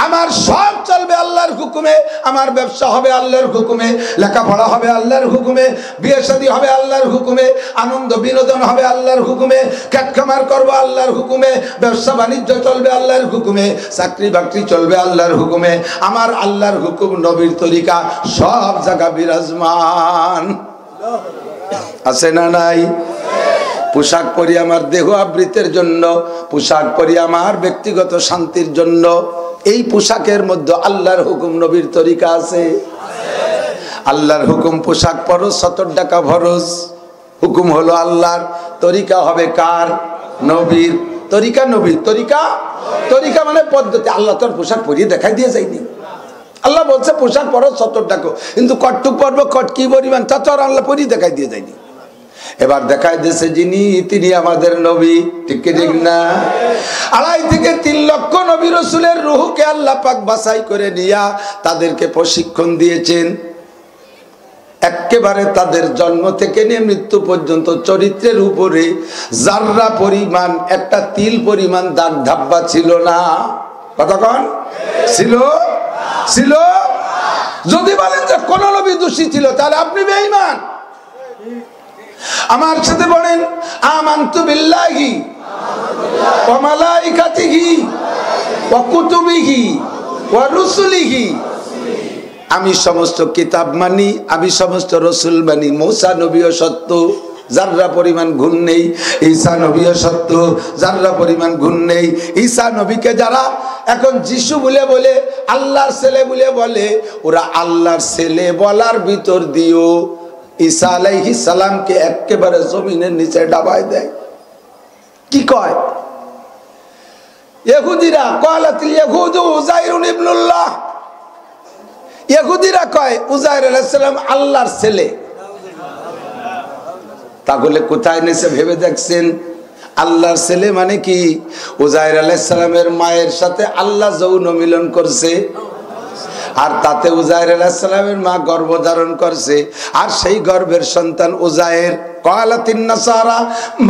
আমার সব চলবে আল্লাহর হুকুমে। আমার ব্যবসা হবে আল্লাহর হুকুমে, লেখাপড়া হবে আল্লাহর হুকুমে, বিয়ে শাদী হবে আল্লাহর হুকুমে, আনন্দ বিনোদন হবে আল্লাহর হুকুমে, খেতখামার করবো আল্লাহর হুকুমে, ব্যবসা বাণিজ্য চলবে আল্লাহর হুকুমে, চাকরি বাকরি চলবে আল্লাহর হুকুমে। আমার আল্লাহর হুকুম, নবীর তরিকা সব জায়গা বিরাজমান আছে না নাই? পোশাক পরি আমার দেহ আবৃতের জন্য, পোশাক পরি আমার ব্যক্তিগত শান্তির জন্য। এই পোশাকের মধ্যে আল্লাহর হুকুম, নবীর তরিকা আছে। আল্লাহর হুকুম পোশাক পরো, 70 টাকা ফরজ। হুকুম হলো আল্লাহর, তরিকা হবে কার? নবীর তরিকা। নবীর তরিকা, তরিকা মানে পদ্ধতি। আল্লাহ তোর পোশাক পরিয়ে দেখাই দিয়ে যায়নি। আল্লাহ বলছে পোশাক পরো 70 টাকা, কিন্তু কটটুক পরবো, কট কি পরিমাণ তা তো আর আল্লাহ পরিয়ে দেখাই দিয়ে যায়নি। এবার দেখাই দিয়েছে যিনি, তিনি আমাদের নবী। ঠিক ঠিক না? 2.5 থেকে 3 লক্ষ নবী রাসূলের রূহকে আল্লাহ পাক বাছাই করে নিয়া তাদেরকে প্রশিক্ষণ দিয়েছেন। একেবারে তাদের জন্ম থেকে নিয়ে মৃত্যু পর্যন্ত চরিত্রের উপরে জাররা পরিমাণ, একটা তিল পরিমাণ দাগ ধাব্বা ছিল না। কতক্ষণ ছিল? ছিল। যদি বলেন যে কোন নবী দোষী ছিল, তাহলে আপনি বেঈমান। আমার সাথে বলেন, আমানতু বিল্লাহি ওয়া মালাইকাতিহি ওয়া কুতুবিহি ওয়া রুসুলিহি। আমি সমস্ত কিতাব মানি, আমি সমস্ত রসুল মানি। মূসা নবীও সত্য, জাররা পরিমাণ গুণ নেই। ঈসা নবীও সত্য, জাররা পরিমাণ গুণ নেই। ঈসা নবীকে যারা এখন যিশু বলে বলে, আল্লাহর ছেলে বলে বলে, ওরা আল্লাহর ছেলে বলার ভিতর দিও ঈসা আলাইহিস সালামকে একেবারে জমিনের নিচে ডাবায় দেয়। কি কয়? ইহুদিরা ক্বালাতিল ইহুদু উযাইরুন ইবনুল্লাহ। ইহুদিরা কয় উযাইর আলাইহিস সালাম আল্লাহর ছেলে। তাহলে কোথায় নিছে ভেবে দেখছেন? আল্লাহর ছেলে মানে কি? উযাইর আলাইহিস সালামের মায়ের সাথে আল্লাহ যৌন মিলন করছে, আর তাতে উযাইর আলাইহিস সালামের মা গর্ভধারণ করছে, আর সেই গর্ভের সন্তান উযাইর। ক্বালাতিন নাসারা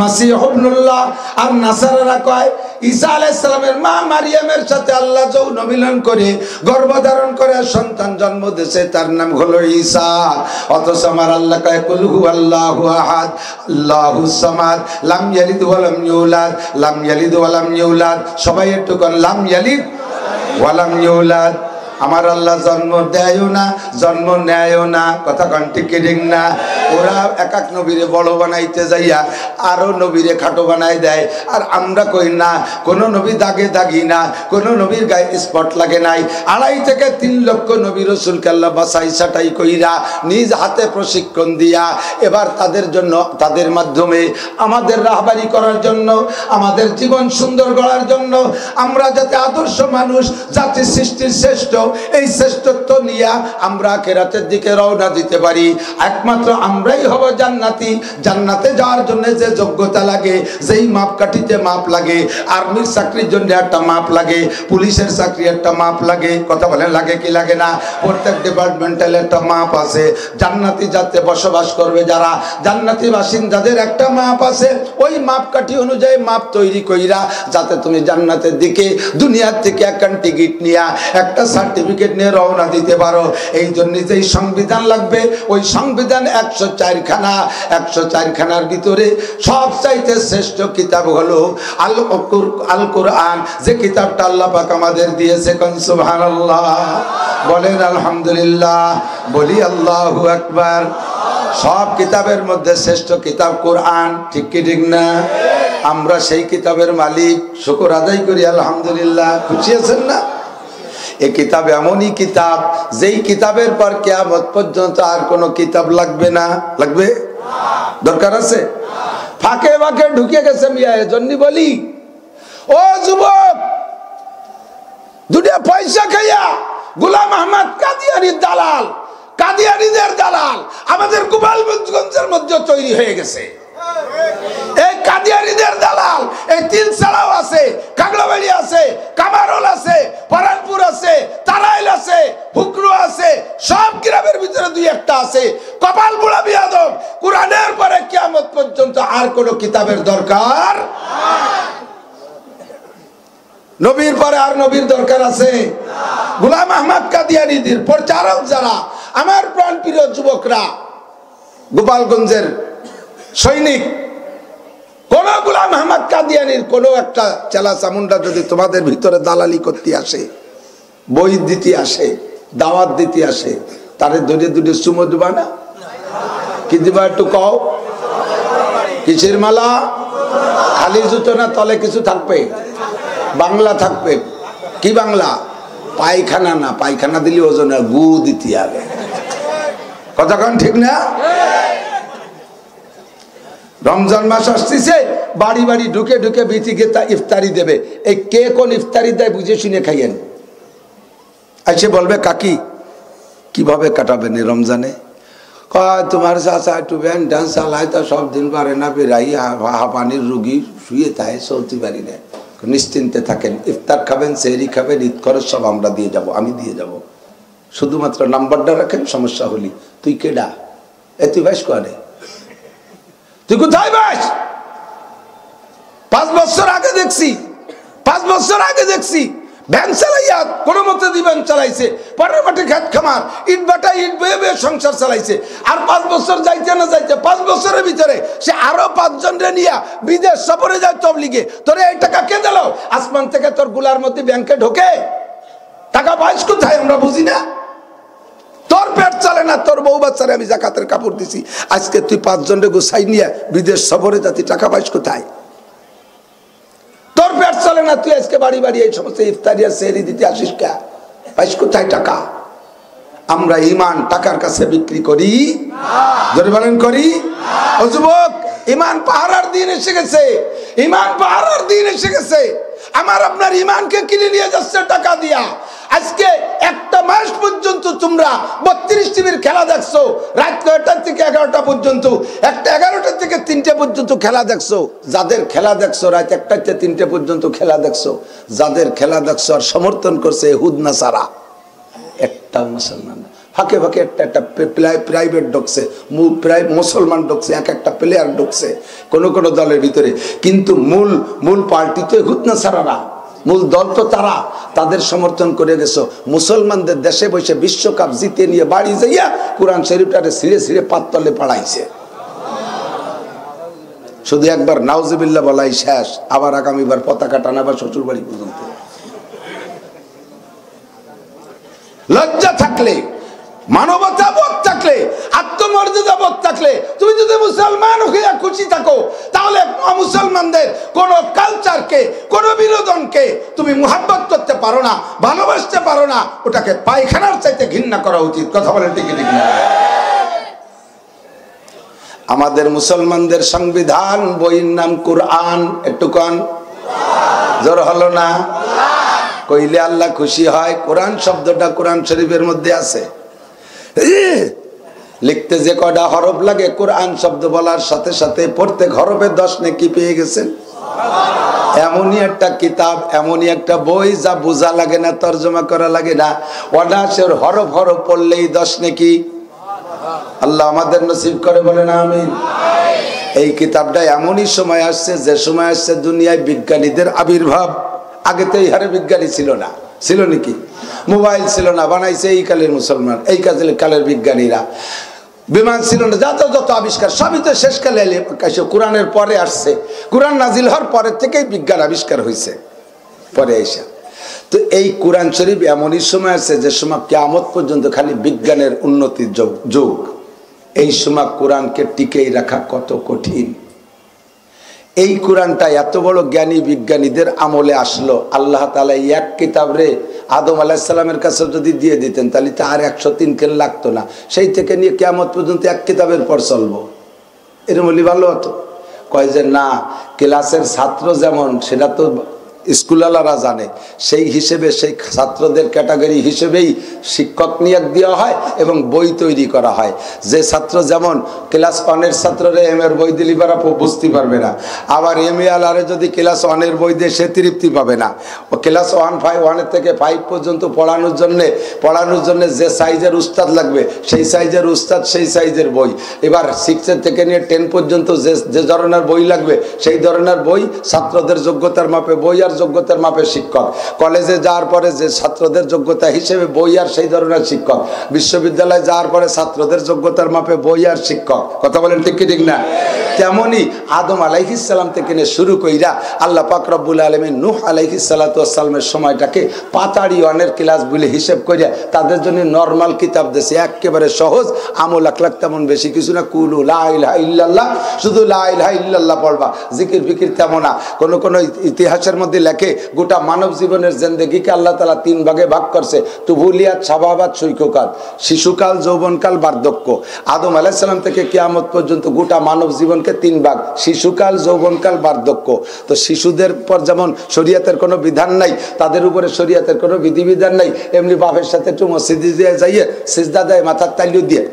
মাসীহ ইবনুল্লাহ। আর নাসারারা কয় ঈসা আলাইহিস সালামের মা মারিয়ামের সাথে আল্লাহ যৌন মিলন করে গর্ভধারণ করে সন্তান জন্ম দিয়েছে, তার নাম হলো ঈসা। অথচ আমার আল্লাহ কয় কুল হুয়াল্লাহু আহাদ আল্লাহুস সামাদ লাম ইয়ালিদ ওয়া লাম ইউলাদ লাম ইয়ালিদ ওয়া লাম ইউলাদ। সবাই একটু কোন লাম ইয়ালিদ ওয়া লাম ইউলাদ। আমার আল্লাহ জন্ম দেয়ও না, জন্ম নেয়ও না। কথা কন ঠিক ঠিক না? ওরা এক এক নবীরে বড় বানাইতে যাইয়া আরো নবীরে খাটো বানাই দেয়। আর আমরা কই না, কোন নবী দাগে দাগি না, কোন নবীর গায়ে স্পট লাগে নাই। 2.5 থেকে 3 লক্ষ নবী রাসূলকে আল্লাহ বাছাই ছাঁটাই কইরা নিজ হাতে প্রশিক্ষণ দিয়া এবার তাদের জন্য, তাদের মাধ্যমে আমাদের রাহবারি করার জন্য, আমাদের জীবন সুন্দর গড়ার জন্য, আমরা যাতে আদর্শ মানুষ, জাতি সৃষ্টির শ্রেষ্ঠ, এই শ্রেষ্ঠত্ব নিয়ে আমরা আখিরাতের দিকে রওনা দিতে পারি। একমাত্র আমরাই হব জান্নাতি। জান্নাতে যাওয়ার জন্য যে যোগ্যতা লাগে, যেই মাপকাঠিতে মাপ লাগে, আর্মির চাকরির জন্য একটা মাপ লাগে, পুলিশের চাকরি একটা মাপ লাগে। কথা বলেন লাগে কি লাগে না? প্রত্যেক ডিপার্টমেন্টাল একটা মাপ আছে। জান্নাতি যাতে বসবাস করবে যারা, জান্নাতি বাসিন্দাদের একটা মাপ আছে। ওই মাপকাঠি অনুযায়ী মাপ তৈরি কইরা যাতে তুমি জান্নাতের দিকে দুনিয়ার থেকে একখান টিকিট নিয়ে, একটা সার্টিফিকেট নিয়ে রওনা দিতে পারো। এই জন্য যেই সংবিধান লাগবে, ওই সংবিধান 104 খানা। 104 খানার ভিতরে সবচাইতে শ্রেষ্ঠ কিতাব হলো আল কোরআন, যে কিতাবটা আল্লাহ পাক আমাদের দিয়েছে। কোন সুবহানাল্লাহ, বলেন আলহামদুলিল্লাহ, বলি আল্লাহু আকবার। সব কিতাবের মধ্যে শ্রেষ্ঠ কিতাব কোরআন। ঠিক কি ঠিক না? আমরা সেই কিতাবের মালিক, শুকর আদায় করি আলহামদুলিল্লাহ। খুশি আছেন না? এই কিতাব এমনই কিতাব, যেই কিতাবের পর কিয়ামত পর্যন্ত আর কোনো কিতাব লাগবে না। লাগবে? দরকার আছে? ফাঁকে ফাঁকে ঢুকে গেছে মিয়া। এজন্য বলি, ও যুবক, দুনিয়া পয়সা খাইয়া গোলাম আহমদ কাদিয়ানির দালাল, কাদিয়ানিদের দালাল আমাদের গোপালগঞ্জের মধ্যে তৈরি হয়ে গেছে। এই কাদিয়ানিদের দালাল এই তিলছাড়াও আছে, কাগড়াবাড়ি আছে, কামারোল আছে, পরানপুর আছে, তারাইল আছে, হুকরু আছে, সব গ্রামের ভিতরে 2-1টা আছে। কপাল বুড়া বিয়াদব, কোরআনের পরে কিয়ামত পর্যন্ত আর কোনো কিতাবের দরকার। নবীর পরে আর নবীর দরকার আছে? গোলাম আহমদ কাদিয়ানীদের প্রচারক যারা, আমার প্রাণপ্রিয় যুবকরা, গোপালগঞ্জের সৈনিক, কোন গোলাম আহমদ কাদিয়ানীর কোন একটা চেলা চামুন্ডা যদি তোমাদের ভিতরে দালালি করতে আসে, বই দিতে আসে, দাওয়াত দিতে আসে, তারে ধরে ধরে চুমো দিবা না? কি দিবা একটু কও? কিসের মালা? খালি জুতো না, তলে কিছু থাকবে, বাংলা থাকবে। কি বাংলা? পায়খানা না, পায়খানা দিলে ওজন গু দিতে হবে। কতক্ষণ ঠিক না? রমজান মাস আসতেছে, বাড়ি বাড়ি ঢুকে ঢুকে বিথিকে তা ইফতারি দেবে। এই কে কোন ইফতারি দেয় বুঝে শুনে খাইয়েন। এসে বলবে কাকি কিভাবে কাটাবেন এই রমজানে? তোমার চাচা একটু ব্যান ডান্স চালায়, তা সব দিন পারে না, বেড়াই হাঁপানির রুগী শুয়ে থাকে, চলতে পারি না। নিশ্চিন্তে থাকেন, ইফতার খাবেন, সেহরি খাবেন, ঈদ খরচ সব আমরা দিয়ে যাব, আমি দিয়ে যাব, শুধুমাত্র নাম্বারটা রাখেন, সমস্যা হলি। তুই কেডা? এ তুই বাস করে, তুই কোথায় বাস? 5 বছর আগে দেখছি, 5 বছর আগে দেখছি ভ্যান চালাইয়া কোন মতে দিবেন চালাইছে, পরের মাঠে খেত খামার, ইট বাটা ইট বয়ে বয়ে সংসার চালাইছে। আর 5 বছর যাইতে না যাইতে 5 বছরের ভিতরে সে আরো 5 জনরে নিয়ে বিদেশ সফরে যায় তবলিগে। তোরে এই টাকা কে দিল? আসমান থেকে তোর গুলার মধ্যে ব্যাংকে ঢোকে? টাকা পাইস কোথায় আমরা বুঝি না? তোর পেট চলে না, তোর বউ বাচ্চারে আমি জাকাতের কাপড় দিছি, আজকে তুই 5 জনরে গুছাই নিয়ে বিদেশ সফরে যাতি, টাকা পাইস কোথায়? তোর পেট চলে না, তুই আজকে বাড়ি বাড়ি এই সমস্ত ইফতারি আর সেহরি দিতে আসিস কে? পাইস কোথায় টাকা? আমরা ঈমান টাকার কাছে বিক্রি করি? জোরে বলেন করি? ও যুবক, ঈমান পাহারার দিন এসে গেছে, ঈমান পাহারার দিন এসে গেছে। আমার আপনার ঈমানকে কিনে নিয়ে যাচ্ছে টাকা দিয়া। আজকে একটা মাস পর্যন্ত তোমরা 32 টিভির খেলা দেখছো, রাত 9টা থেকে 11টা পর্যন্ত, একটা 11টা থেকে 3টে পর্যন্ত খেলা দেখছো। যাদের খেলা দেখছো রাত 1টা থেকে 3টে পর্যন্ত খেলা দেখছো, যাদের খেলা দেখছো আর সমর্থন করছে ইহুদ নাসারা, একটা মুসলমান ফাঁকে ফাঁকে একটা একটা প্রাইভেট ঢুকছে, মুসলমান ঢুকছে, একটা প্লেয়ার ঢুকছে কোন কোন দলের ভিতরে, কিন্তু মূল পার্টি তো ইহুদ নাসারারা, মূল দল তো তারা। তাদের সমর্থন করে গেছো। মুসলমানদের দেশে বসে বিশ্বকাপ জিতে নিয়ে বাড়ি যাইয়া কোরআন শরীফটারে ছিঁড়ে ছিঁড়ে পাততলে পাড়াইছে। শুধু একবার নাউজুবিল্লাহ বলাই শেষ, আবার আগামীবার পতাকা টানাবার শ্বশুর বাড়ি পর্যন্ত। লজ্জা থাকলে, মানবতা বোধ থাকলে, আত্মমর্যাদা বোধ থাকলে, তুমি যদি মুসলমান হয়ে খুশি থাকো, তাহলে মুসলমানদের কোন কালচারকে, কোন বিনোদনকে তুমি মুহাব্বত করতে পারো না, ভালোবাসতে পারো না। ওটাকে পায়খানার চাইতে ঘৃণা করা উচিত। কথা বলেন ঠিক ঠিক না? আমাদের মুসলমানদের সংবিধান বইয়ের নাম কুরআন। একটু কন, জোর হলো না? কইলে আল্লাহ খুশি হয়। কোরআন শব্দটা কোরআন শরীফের মধ্যে আছে। লিখতে যে কয়টা হরফ লাগে, কোরআন শব্দ বলার সাথে সাথে প্রত্যেক হরফে 10 নেকি পেয়ে গেছেন। এমনই একটা কিতাব, এমনই একটা বই যা বোঝা লাগে না, তর্জমা করা লাগে না, অনায়াসের হরফ হরফ পড়লেই 10 নেকি। আল্লাহ আমাদের নসিব করে, বলেন আমিন। এই কিতাবটা এমনই সময় আসছে যে সময় আসছে দুনিয়ায় বিজ্ঞানীদের আবির্ভাব। আগে তো এই হারে বিজ্ঞানী ছিল না, ছিল নাকি? মোবাইল ছিল না, বানাইছে এই কালের মুসলমান, এই কালের বিজ্ঞানীরা। বিমান ছিল না, যত আবিষ্কার সবই তো শেষকালে কোরআনের পরে আসছে। কোরআন নাজিল হওয়ার পরের থেকেই বিজ্ঞান আবিষ্কার হয়েছে, পরে এসে। তো এই কোরআন শরীফ এমনই সময় আছে যে সময় কিয়ামত পর্যন্ত খালি বিজ্ঞানের উন্নতির যুগ। এই সময় কোরআনকে টিকেই রাখা কত কঠিন। এই কোরআনটা এত বড় জ্ঞানী বিজ্ঞানীদের আমলে আসলো। আল্লাহ তাআলা এক কিতাব রে আদম আলাইহিস সালামের কাছে যদি দিয়ে দিতেন, তাহলে তো আর 103 কেন লাগতো না। সেই থেকে নিয়ে কিয়ামত পর্যন্ত এক কিতাবের পর চলবো, এরকম বলি ভালো হতো। কয় যে না, ক্লাসের ছাত্র যেমন, সেটা তো স্কুলওয়ালারা জানে, সেই হিসেবে সেই ছাত্রদের ক্যাটাগরি হিসেবেই শিক্ষক নিয়োগ দেওয়া হয় এবং বই তৈরি করা হয়। যে ছাত্র যেমন ক্লাস 1-এর ছাত্ররা এম এর বই দিলি পারা বুঝতে পারবে না, আবার এম এ আলারে যদি ক্লাস 1-এর বই দিয়ে সে তৃপ্তি পাবে না। ও ক্লাস 1 থেকে 5 পর্যন্ত পড়ানোর জন্য যে সাইজের উস্তাদ লাগবে, সেই সাইজের উস্তাদ, সেই সাইজের বই। এবার 6 থেকে নিয়ে 10 পর্যন্ত যে ধরনের বই লাগবে, সেই ধরনের বই, ছাত্রদের যোগ্যতার মাপে বই আর আর যোগ্যতার মাপে শিক্ষক, কলেজে যাওয়ার পরে যে ছাত্রদের যোগ্যতা হিসেবে বই আর সেই ধরনের শিক্ষক, বিশ্ববিদ্যালয়ে যাওয়ার পরে ছাত্রদের যোগ্যতার মাপে বই আর শিক্ষক। কথা বলেন ঠিক কি ঠিক না? তেমনি আদম আলাইহিস সালাম থেকে নিয়ে শুরু কইরা আল্লাহ পাক রব্বুল আলামিন নূহ আলাইহিস সালাতু ওয়াস সালামের সময়টাকে পাতাড়ি ওয়ানের ক্লাস বলে হিসেব করে তাদের জন্য নরমাল কিতাব দিয়েছে, একেবারে সহজ, আমল আখলাক তেমন বেশি কিছু না, কুলু লা ইলাহা ইল্লাল্লাহ, শুধু লা ইলাহা ইল্লাল্লাহ পড়বা, জিকির ফিকির তেমন না। কোন কোন ইতিহাসের মধ্যে লেখে গোটা মানব জীবনের জিন্দেগিকে আল্লাহ তাআলা 3 ভাগে ভাগ করছে, তুবুলিয়াত, শাবাবাত, শৈশবকাল, শিশুকাল, যৌবনকাল, বার্ধক্য। আদম আলাইহিস সালাম থেকে কিয়ামত পর্যন্ত গোটা মানব জীবনকে 3 ভাগ, শিশুকাল, যৌবনকাল, বার্ধক্য। তো শিশুদের পর যেমন শরীয়তের কোনো বিধান নাই, তাদের উপরে শরীয়তের কোনো বিধিবিধান নাই, এমনি বাপের সাথে একটু মসজিদে দিয়ে যাইয়ে সিজদা দেয়, মাথার তালিও দিয়ে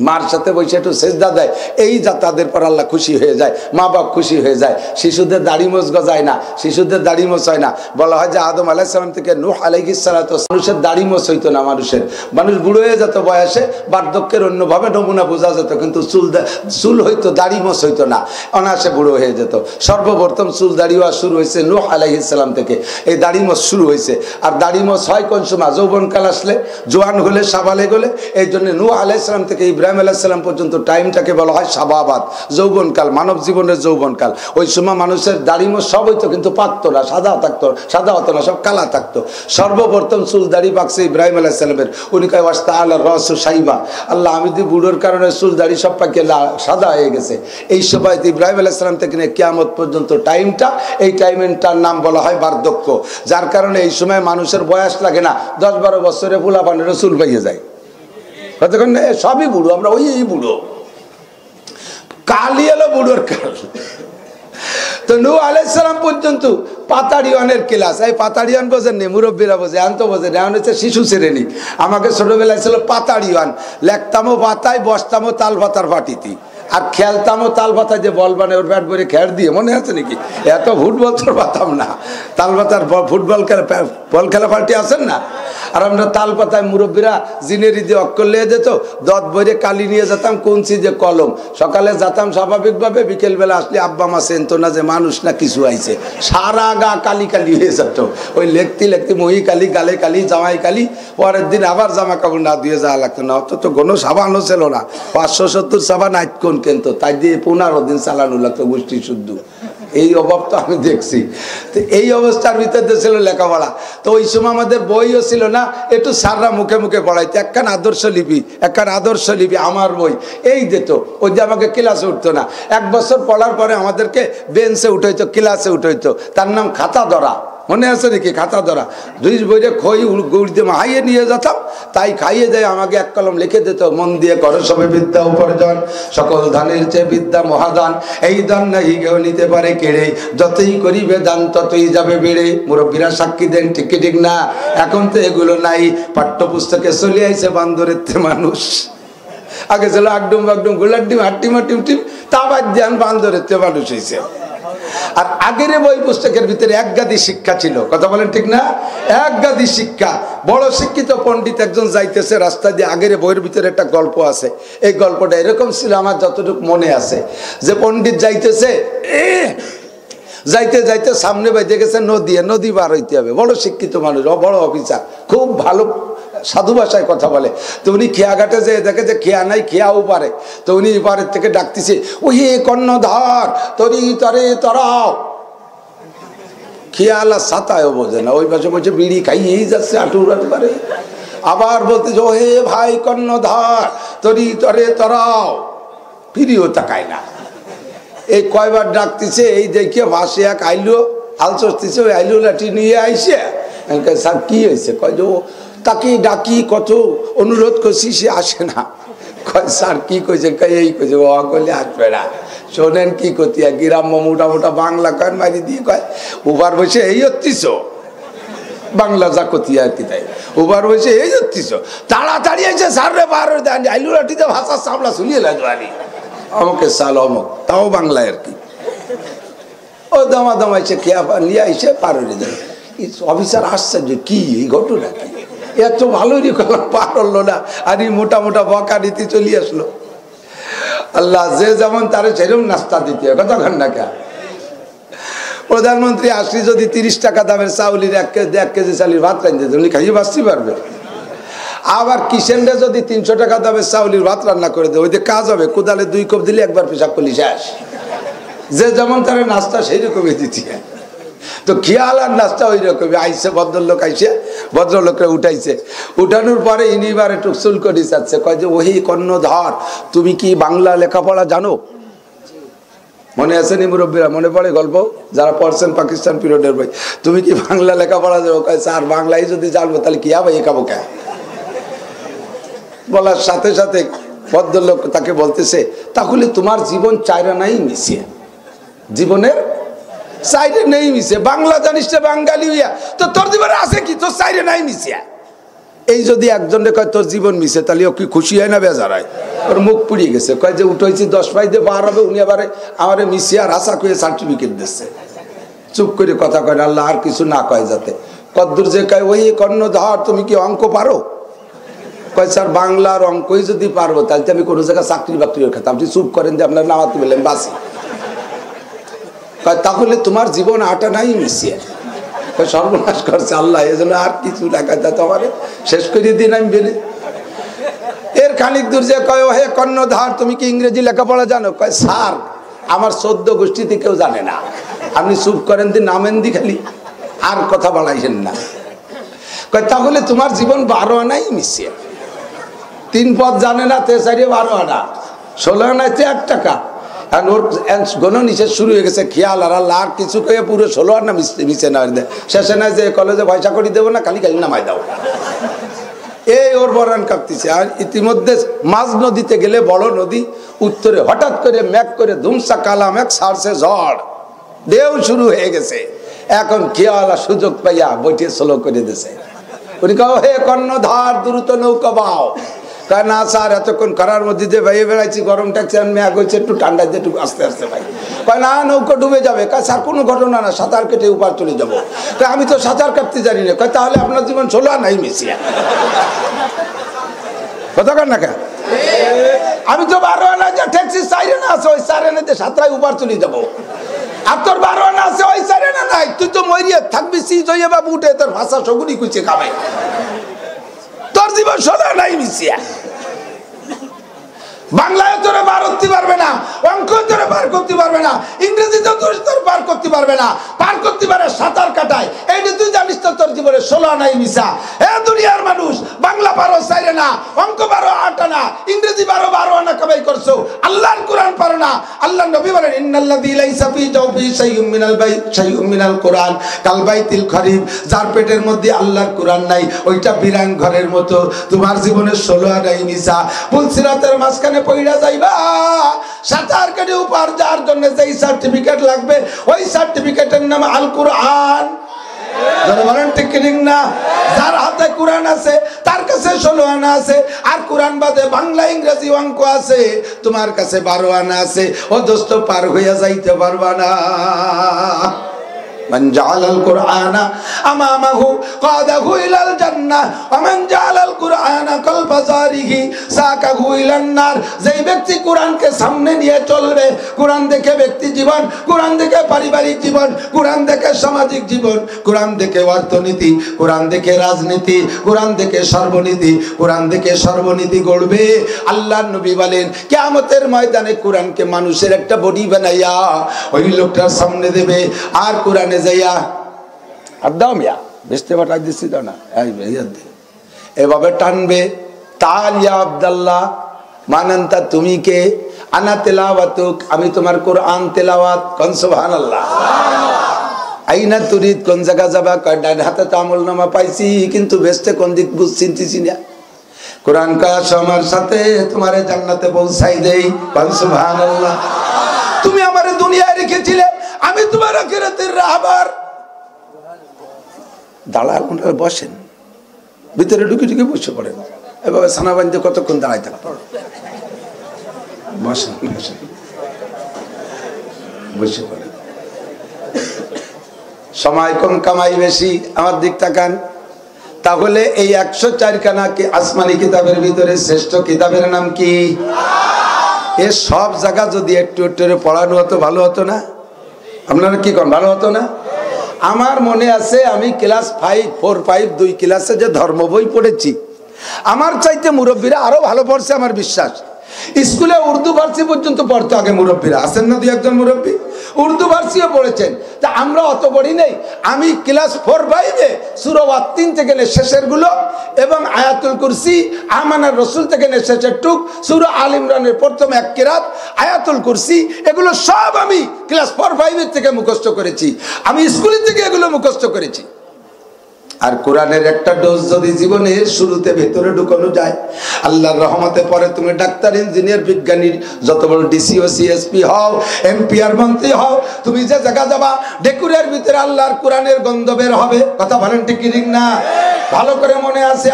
মার সাথে বসে একটু সেজদা দেয়, এই যা তাদের পর আল্লাহ খুশি হয়ে যায়, মা বাপ খুশি হয়ে যায়। শিশুদের দাড়ি মোছ গজায় না, শিশুদের দাড়ি মোছ হয় না। বলা হয় যে আদম আলাইহিস সালাম থেকে নূহ আলাইহিস সালাতু মানুষের দাড়ি মোছ হইতো না, মানুষ বুড়ো হয়ে যেত বয়সে, বার্ধক্যের অন্যভাবে নমুনা বোঝা যেত, কিন্তু চুল হইতো, দাড়ি মোছ হইতো না, অনায়াসে বুড়ো হয়ে যেত। সর্বপ্রথম চুল দাড়ি হওয়া শুরু হয়েছে নূহ আলাইহিস সালাম থেকে, এই দাড়ি মোছ শুরু হয়েছে। আর দাড়ি মোছ হয় কোন সময়? যৌবনকাল আসলে, জোয়ান হলে, সাবালেগ হলে। এই জন্য নূহ আলাইহিস সালাম থেকে ইব্রাহিম আলাইহিস সালাম পর্যন্ত টাইমটাকে বলা হয় শাবাবাত, যৌবনকাল, মানব জীবনের যৌবনকাল। ওই সময় মানুষের দাড়ি মোছ সব হইতো, কিন্তু পাকতো না, সাদা হতো না, সব কালা থাকতো। সর্বপ্রথম চুল দাড়ি পাকছে ইব্রাহিম আলাইহিস সালামের। উনি কয় ওয়াস্তা আল্লাহ রস সাইবা, আল্লাহ আমি দি বুড়োর কারণে চুল দাড়ি সব পাকে সাদা হয়ে গেছে। এই সময় ইব্রাহিম আলাইহিস সালাম থেকে নিয়ে কিয়ামত পর্যন্ত টাইমটা, এই টাইমটার নাম বলা হয় বার্ধক্য। যার কারণে এই সময় মানুষের বয়স লাগে না, 10-12 বছরে পোলাপানেরও চুল পাইয়ে যায়। কতক্ষণ সবই বুড়ো, আমরা ওই বুড়ো, কালি এলো বুড়োর কাল। তো নূহ আলাইহিস সালাম পর্যন্ত পাতাড়িওয়ানের ক্লাস, এই পাতাড়িওয়ান বোঝেন নি, মুরব্বীরা বোঝে, এখন তো বোঝেন, এখন হচ্ছে শিশু শ্রেণী। আমাকে ছোটবেলায় ছিল পাতাড়িওয়ান, লেখতামও পাতায়, বসতামও তাল পাতার পাটিতি, আর খেলতামও তাল পাতায়, যে বল বানায় ওর ব্যাট ভরে খেয়ার দিয়ে, মনে আছে নাকি? এত ফুটবল তো পাতাম না, তাল পাতার ফুটবল খেলা, বল খেলা পাল্টি আছেন না। আর আমরা তাল পাতায় মুরব্বীরা জিনেরি দিয়ে অক্ষর লিয়ে যেত, দত বইরে কালি নিয়ে যেতাম, কঞ্চি যে কলম, সকালে যেতাম স্বাভাবিকভাবে, বিকেলবেলা আসলে আব্বা মা চেনতো না যে মানুষ না কিছু আইছে, সারা গা কালি কালি হয়ে যেত। ওই লেখতে মহি কালি, গালে কালি, জামাই কালি, পরের দিন আবার জামা কাপড় না দিয়ে যাওয়া লাগতো না। অত তো কোনো সাবানও ছিল না, 570 সাবান আইতকোন কিন্তু, তাই দিয়ে 15 দিন চালানো লাগতো গোষ্ঠী শুদ্ধ। এই অভাব তো আমি দেখছি। তো এই অবস্থার ভিতরে ছিল লেখাপড়া। তো ওই সময় আমাদের বইও ছিল না, একটু সাররা মুখে মুখে পড়াইতো, একখান আদর্শ লিপি আমার বই এই দিত, ওই যে আমাকে ক্লাসে উঠতো না। 1 বছর পড়ার পরে আমাদেরকে বেঞ্চে উঠাইতো, ক্লাসে উঠাইতো, তার নাম খাতা ধরা, মনে আছে নাকি? খাতা ধরা, 2 বইরে খই গুড় দিয়ে মাহাইয়ে নিয়ে যেতাম, তাই খাইয়ে দেয়, আমাকে 1 কলম লিখে দিত, মন দিয়ে করো সবে বিদ্যা উপার্জন, সকল ধানের চেয়ে বিদ্যা মহাদান, এই দান নাহি কেউ নিতে পারে কেড়ে, যতই করিবে দান ততই যাবে বেড়ে। মুরব্বীরা সাক্ষী দেন, ঠিক কি ঠিক না? এখন তো এগুলো নাই, পাঠ্যপুস্তকে চলে আইছে বান্দরের মানুষ। আগে ছিল আগডুম বাগডুম গোলার ডিম, হাট্টিমা টিম টিম, তা বাদ দিয়ে বান্দরের মানুষ হয়েছে। আর আগের বই পুস্তকের ভিতরে একগাদি শিক্ষা ছিল, কথা বলেন ঠিক না? একগাদি শিক্ষা। বড় শিক্ষিত পণ্ডিত একজন যাইতেছে রাস্তা দিয়ে, আগের বইয়ের ভিতরে একটা গল্প আছে। এই গল্পটা এরকম ছিল, আমার যতটুকু মনে আছে, যে পণ্ডিত যাইতেছে, যাইতে যাইতে সামনে বাইতে গেছে নদী পার হইতে হবে। বড় শিক্ষিত মানুষ, বড় অফিসার, খুব ভালো সাধু ভাষায় কথা বলে। তো উনি খেয়াঘাটে যে দেখে যে খেয়া নাই, খেয়াও পারে। তো উনি পারের থেকে ডাকতেছে, ওই কর্ণধার তরি তরে তরাও। খেয়ালা সাতায়ও বোঝে না, ওই পাশে বলছে বিড়ি খাইয়েই যাচ্ছে, আটুর পারে। আবার বলতেছে, ও হে ভাই কর্ণধার তরি তরে তরাও, ফিরিও তাকায় না। এই কয়বার ডাকতেছে, এই দেখে ভাসে এক আইলো হাল চড়তেছে, ওই আইলো লাঠি নিয়ে আইসে, স্যার কি হয়েছে? কয় যে তাকে ডাকি, কত অনুরোধ করছি, সে আসে না। কয় স্যার কি কইছে? এই কইছে, ও করলে আসবে না। শোনেন কি করতে, গ্রাম্য মোটা মোটা বাংলা কয় মারি দিয়ে কয়, উবার বসে এই হচ্ছিস, বাংলা যা কতি আর কি, তাই উবার বসে এই হচ্ছিস, তাড়াতাড়ি আছে স্যার রে, বার আইলু লাঠিতে ভাষার সামলা শুনিয়ে লাগি আমাকে সাল অমক, তাও বাংলায় আর কি। ও দামাইছে, খেয়া নিয়ে আইসে পার হয়ে যাবে। অফিসার আসছে যে কি এই ঘটনা, কি এত ভালোই পার হলো না, আর এই মোটা মোটা বকা নীতি চলে আসলো। আল্লাহ যে যেমন তারে সেরকম নাস্তা দিতে, কতক্ষণ না কে প্রধানমন্ত্রী আসলে যদি 30 টাকা দামের চাউলের 1 কেজি চাউলের ভাত রাঁধতে উনি খাইয়ে বাঁচতে পারবে। আবার কিষেনরা যদি 300 টাকা দামের চাউলের ভাত রান্না করে দেয়, ওই যে কাজ হবে, কোদালে 2 কোপ দিলে একবার পেশাব করলে শেষ। যে যেমন তার নাস্তা সেই রকমই দিচ্ছি। তো খেয়াল আর নাস্তা ওই রকমই। আইসে ভদ্রলোক, আইসে ভদ্রলোককে উঠাইছে, উঠানোর পরে ইনি এবার একটু চুল করে যাচ্ছে, কয় যে ওহি কর্ণধার তুমি কি বাংলা লেখাপড়া জানো? মনে আছে নি মুরব্বীরা? মনে পড়ে গল্প যারা পড়ছেন পাকিস্তান পিরিয়ডের বই? তুমি কি বাংলা লেখাপড়া জানো? কয় স্যার বাংলাই যদি জানবো তাহলে কি হবে একাবো কে? বলার সাথে সাথে ভদ্রলোক তাকে বলতেছে, তাহলে তোমার জীবন চাইরা নাই মিশিয়ে, জীবনের চাইরে নেই মিশে, বাংলা জানিস না বাঙালি হইয়া, তো তোর জীবনে আছে কি? তোর চাইরে নাই মিশিয়া। এই যদি একজনে কয় তোর জীবন মিশে, তাহলে ও কি খুশি হয় না বেজার হয়? ওর মুখ পুড়িয়ে গেছে, কয় যে উঠেছি 10 পাই দিয়ে বার হবে, উনি আবার আমার মিশিয়ে আর আশা করে সার্টিফিকেট দিচ্ছে। চুপ করে কথা কয় না, আল্লাহ আর কিছু না কয় যাতে। কদ্দুর যে কয় ওই কর্ণধার তুমি কি অঙ্ক পারো? কয় স্যার বাংলার অঙ্কই যদি পারবো তাহলে আমি কোনো জায়গায় চাকরি বাকরিও খেতাম। আপনি চুপ করেন যে আপনার নামাতে বললেন বাসি। তাহলে তোমার জীবন আটা নাই মিশিয়ে। সর্বনাশ করছে আল্লাহ, এই জন্য আর কিছু টাকা দিতে পারে শেষ করে দিন আমি বেলে। এর খানিক দূর যে কয় হে কর্ণধার তুমি কি ইংরেজি লেখাপড়া জানো? কয় স্যার আমার 14 গোষ্ঠীতে কেউ জানে না, আপনি চুপ করেন দিন, নামেন দি খালি, আর কথা বাড়াইছেন না। কয় তাহলে তোমার জীবন 12 আনাই মিশিয়ে। 3 পদ জানে না, 12 আনা, 16 আনায় 1 টাকা। ওর গণ নিষেধ শুরু হয়ে গেছে, খেয়াল আর আল্লাহ আর কিছু কে পুরো 16 আনা মিশে না দেয়। শেষে নাই যে কলেজে পয়সা করে দেবো না, খালি খালি নামাই দাও। এই ওর বরান কাঁপতেছে। আর ইতিমধ্যে মাঝ নদীতে গেলে, বড় নদী, উত্তরে হঠাৎ করে মেঘ করে ধুমসা কালা মেঘ ছাড়ছে, ঝড় ঢেউ শুরু হয়ে গেছে। এখন খেয়াল আর সুযোগ পাইয়া বইটিয়ে স্লো করে দিছে। উনি কাও হে কর্ণধার দ্রুত নৌকা বাও। কয় না স্যার এতক্ষণ করার মধ্যে দিয়ে বাইরে বেড়াইছি, গরম ট্যাক্সি মেঘ হয়েছে, একটু ঠান্ডা দিয়ে একটু আস্তে আস্তে ভাই। কয় না নৌকা ডুবে যাবে। কয় স্যার কোনো ঘটনা না, সাঁতার কেটে উপার চলে যাবো। কয় আমি তো সাঁতার কাটতে জানি না। কয় তাহলে আপনার জীবন 16 আনাই মিশিয়া। কথা কর না কে? আমি তো 12 আনা যে ট্যাক্সি সাইরেন আছে, ওই সাইরেনে সাঁতরাই উপার চলে যাবো। আর তোর 12 আনা আছে, ওই সাইরেনে নাই। তুই তো মরিয়ে থাকবি, সিজ হইয়া বাবু উঠে তোর ভাষা সগুনি কুচে খাবে। তোর জীবন 16 আনাই মিশিয়া। বাংলায় তোরে বার করতে পারবে না, অঙ্ক তোরে বার করতে পারবে না, ইংরেজিতে তোর বার করতে পারবে না, পার করতে পারে সাঁতার কাটায়। এইটা তুই জানিস তো তোর জীবনে 16 আনাই মিশা। হে দুনিয়ার মানুষ, বাংলা 12 সাইরে না, অঙ্ক 12 8 আনা, ইংরেজি 12 আনা কামাই করছো, আল্লাহর কোরআন পারো না। আল্লাহর নবী বলেন ইন্নাল্লাযী লাইসা ফী জাওফি শাইউম মিনাল কোরআন কাল বাইতিল খরিব। যার পেটের মধ্যে আল্লাহর কোরআন নাই, ওইটা বিরান ঘরের মতো। তোমার জীবনে 16 আনাই মিশা। পুলসিরাতের মাঝখানে পয়রা যাইবা, সাঁতার কেটে উপার যার জন্য যেই সার্টিফিকেট লাগবে, ওই সার্টিফিকেটের নাম আল কোরআন। যার হাতে কোরআন আছে তার কাছে 16 আনা আছে, আর কোরআন বাদে বাংলা ইংরেজি অঙ্ক আছে, তোমার কাছে 12 আনা আছে। ও দোস্ত পার হইয়া যাইতে পারবা না। من جعل القرآن أمامه قاده إلى الجنة ومن جعل القرآن قلب زاره ساقه إلى النار। যেই ব্যক্তি কোরআনকে সামনে নিয়ে চলবে, কোরআন দেখে ব্যক্তি জীবন, কোরআন দেখে পারিবারিক জীবন, কোরআন দেখে সামাজিক জীবন, কোরআন দেখে অর্থনীতি, কোরআন দেখে রাজনীতি, কোরআন দেখে সর্বনীতি, কোরআন দেখে সর্বনীতি গড়বে। আল্লাহর নবী বলেন কিয়ামতের ময়দানে কোরআনকে মানুষের একটা বডি বানাইয়া ওই লোকটার সামনে দেবে, আর কোরআন যাইয়া আর দাও মিয়া বেচতে পাঠাই দিচ্ছি দাও না, এভাবে টানবে। তাল ইয়া আব্দুল্লাহ মানান্তা, তুমি কে? আনা তেলাওয়াতুক, আমি তোমার কোরআন তেলাওয়াত। কোন সুবহানাল্লাহ। আইনা তুরিদ, কোন জায়গা যাবা? কয় ডান হাতে তো আমলনামা পাইছি, কিন্তু বেচতে কোন দিক বুঝ চিনতেছি না। কোরআন কয় আমার সাথে তোমারে জান্নাতে পৌঁছাই দেই। কোন সুবহানাল্লাহ। তুমি আমারে দুনিয়ায় রেখেছিলে, আমি তোমার আখিরাতের রাহবার। দাঁড়ান বসেন, ভিতরে ঢুকে ঢুকে বসে পড়েন। এভাবে সানা বান্ধে কতক্ষণ দাঁড়াই থাকতো? বসেন বসেন, বসে পড়েন। সময় কম, কামাই বেশি, আমার দিক তাকান। তাহলে এই 104 খানা আসমানি কিতাবের ভিতরে শ্রেষ্ঠ কিতাবের নাম কি? এ সব জায়গা যদি একটু একটু পড়ানো হতো ভালো হতো না? আপনারা কি করেন, ভালো হতো না? আমার মনে আছে আমি ক্লাস 4-5 2 ক্লাসে যে ধর্ম বই পড়েছি, আমার চাইতে মুরব্বীরা আরো ভালো পড়ছে আমার বিশ্বাস। স্কুলে উর্দু ফার্সি পর্যন্ত পড়তো আগে মুরব্বীরা, আছেন না 2-1 জন মুরব্বী, উর্দু ফার্সিও পড়েছেন। তা আমরা অত পড়ি নাই। আমি ক্লাস 4-5-এ সূরা ওয়াত্তিন থেকে শেষের গুলো এবং আয়াতুল কুরসি, আমানার রাসূল থেকে শেষের টুক, সূরা আল ইমরানের প্রথম 1 কিরাত, আয়াতুল কুরসি, এগুলো সব আমি ক্লাস 4-5 থেকে মুখস্থ করেছি। আমি স্কুলে থেকে এগুলো মুখস্থ করেছি। আর কোরআনের একটা ডোজ যদি জীবনে শুরুতে ভেতরে ঢুকানো যায়, আল্লাহর রহমতে পরে তুমি ডাক্তার, ইঞ্জিনিয়ার, বিজ্ঞানী, যত বড় ডিসি ও সিএসপি হও, এমপি আর মন্ত্রী হও, তুমি যে জায়গা যাবা ডেকুরের ভিতরে আল্লাহর কোরআনের গন্ধ বের হবে। কথা বলেন ঠিক কি ঠিক না? ভালো করে মনে আছে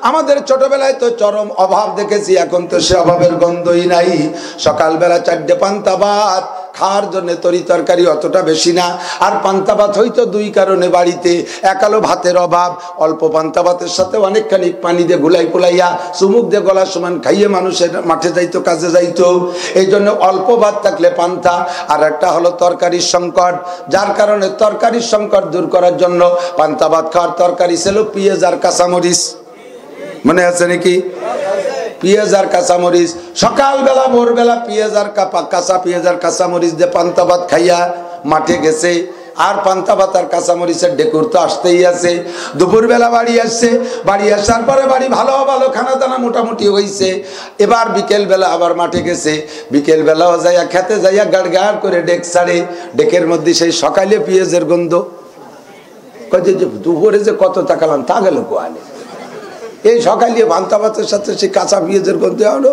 আমাদের ছোটবেলায় তো চরম অভাব দেখেছি, এখন তো সে অভাবের গন্ধই নাই। সকালবেলা 4টে পান্তা ভাত খাওয়ার জন্য তরি তরকারি অতটা বেশি না, আর পান্তা ভাত হইতো 2 কারণে বাড়িতে। এক হলো ভাতের অভাব, অল্প পান্তা ভাতের সাথে অনেকখানি পানি দিয়ে গুলাই পুলাইয়া চুমুক দিয়ে গলা সমান খাইয়ে মানুষের মাঠে যাইতো, কাজে যাইতো, এই জন্য অল্প ভাত থাকলে পান্তা। আর একটা হলো তরকারির সংকট, যার কারণে তরকারির সংকট দূর করার জন্য পান্তা ভাত খাওয়ার তরকারি ছিল পেঁয়াজ আর কাঁচামরিচ। মনে আছে নাকি? পেঁয়াজ আর কাঁচামরিচ, সকালবেলা ভোরবেলা পেঁয়াজ আর কাঁচামরিচ দিয়ে পান্তা ভাত খাইয়া মাঠে গেছে। আর পান্তা ভাত আর কাঁচামরিচের ডেকুর তো আসতেই আছে। দুপুরবেলা বাড়ি আসছে, বাড়ি আসার পরে বাড়ি ভালো ভালো খানা দানা মোটামুটি হয়েছে। এবার বিকেলবেলা আবার মাঠে গেছে, বিকেলবেলাও যাইয়া খেতে যাইয়া গাড় করে ডেক ছাড়ে, ডেকের মধ্যে সেই সকালে পেঁয়াজের গন্ধ। দুপুরে যে কত তাকালাম তা গেল কোয়ালে, এই সকালে পান্তা ভাতের সাথে সে কাঁচা পেঁয়াজের গন্ধ আনো।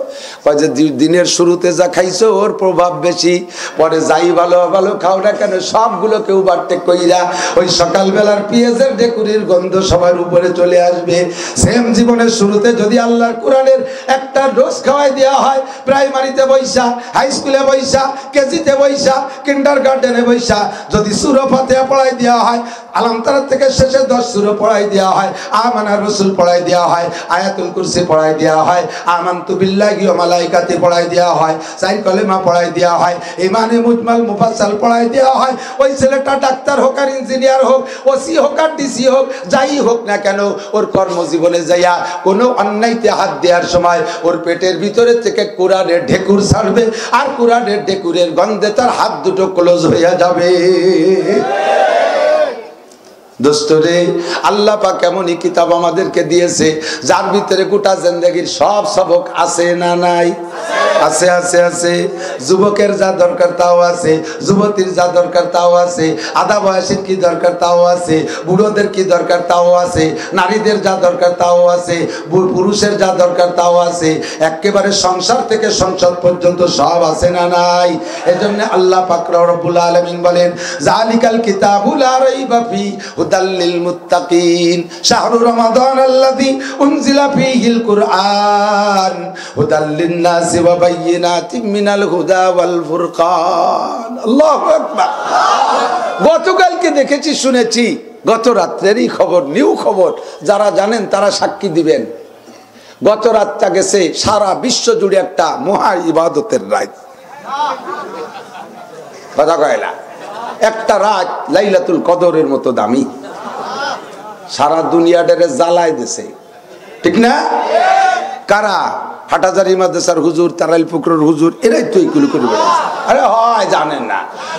যে দিনের শুরুতে যা খাইছো ওর প্রভাব বেশি, পরে যাই ভালো ভালো খাও না কেন সবগুলোকে ওভারটেক কইরা ওই সকালবেলার পেঁয়াজের ডেকুরির গন্ধ সবার উপরে চলে আসবে। সেম জীবনের শুরুতে যদি আল্লাহর কোরআনের একটা ডোজ খাওয়াই দেওয়া হয়, প্রাইমারিতে বইসা, হাই স্কুলে বইসা, কেজিতে বইসা, কিন্ডারগার্টেনে বইসা যদি সূরা ফাতিহা পড়াই দেওয়া হয়, আলাম তারা থেকে শেষে 10 সূরা পড়াই দেওয়া হয়, আমানার রাসূল পড়াই দেওয়া হয়, আয়াতুল কুরসি পড়াই দেওয়া হয়, আমানতু বিল্লাহি ওয়া মালাইকাতি পড়াই দেওয়া হয়, 4 কলেমা পড়াই দেওয়া হয়, ইমানে মুজমাল মুফাসসাল পড়াই দেওয়া হয়, ওই ছেলেটা ডাক্তার হোক আর ইঞ্জিনিয়ার হোক, ওসি হোক আর ডিসি হোক, যাই হোক না কেন, ওর কর্মজীবনে যাইয়া কোনো অন্যায়তে হাত দেওয়ার সময় ওর পেটের ভিতরে থেকে কোরআনের ঢেকুর ছাড়বে, আর কোরআনের ঢেকুরের গন্ধে তার হাত দুটো ক্লোজ হয়ে যাবে। দোস্তরে, আল্লাহ পাক এমনই কিতাব আমাদেরকে দিয়েছে যার ভিতরে গোটা জিন্দেগীর সব সবক আছে না নাই? আছে আছে আছে। যুবকের যা দরকার তাও আছে, যুবতীর যা দরকার তাও আছে, আধা বয়সের কি দরকার তাও আছে, বুড়োদের কি দরকার তাও আছে, নারীদের যা দরকার তাও আছে, পুরুষের যা দরকার তাও আছে, একেবারে সংসার থেকে সংসদ পর্যন্ত সব আছে না নাই? এজন্য আল্লাহ পাক রব্বুল আলামিন বলেন, জালিকাল কিতাবু লা রাইবা ফি হুদাল লিল মুত্তাকিন, শাহরু রমাদান আল্লাযী উনজিলা ফীহিল কুরআন হুদাল লিন-নাসি ওয়া বাইয়িনাতিম মিনাল হুদা ওয়াল ফুরকান। আল্লাহু আকবার। গতকালকে দেখেছি, শুনেছি, গত রাত্রেরই খবর, নিউ খবর, যারা জানেন তারা সাক্ষী দিবেন। গত রাতটা গেছে সারা বিশ্ব জুড়ে একটা মহা ইবাদতের রাত। কথা কয় না, একটা রাত লাইলাতুল কদরের মতো দামি, সারা দুনিয়াটারে জ্বালায় দিছে, ঠিক না? কারা? হাটাজারি মাদ্রাসার হুজুর, তারাইল পুকুরের হুজুর, এরাই তো এইগুলো করে বেড়াইছে। আরে হয় জানেন না,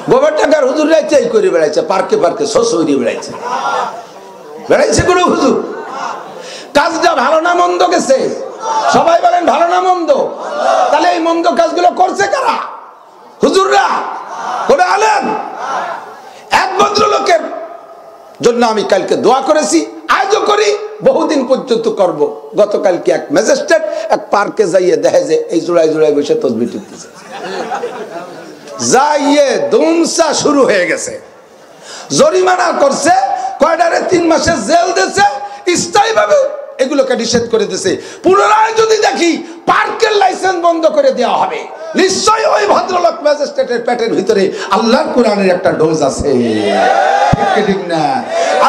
গোবর টাকার হুজুররাই তো এই করে বেড়াইছে, পার্কে পার্কে শোষরি বেড়াইছে, বেড়াইছে কোনো হুজুর। কাজটা ভালো না মন্দ গেছে? সবাই বলেন ভালো না মন্দ? তাহলে এই মন্দ কাজগুলো করছে কারা? হুজুররা? কোন আলেম? এক ভদ্রলোকের জন্য আমি কালকে দোয়া করেছি, আজও করি, বহুদিন পর্যন্ত করব। গতকালকে এক ম্যাজিস্ট্রেট এক পার্কে যাইয়ে দেখে যে এই জোড়ায় জোড়ায় বসে তসবিহ টিপতেছে, যাইয়ে দুমসা শুরু হয়ে গেছে। জরিমানা করছে, কয়টারে 3 মাসের জেল দিয়েছে, স্থায়ীভাবে এগুলোকে নিষেধ করে দিয়েছে। পুনরায় যদি দেখি পার্কের লাইসেন্স বন্ধ করে দেওয়া হবে। নিশ্চয়ই ওই ভদ্রলোক ম্যাজিস্ট্রেটের পেটের ভিতরে আল্লাহর কোরআনের একটা ডোজ আছে, ঠিক না?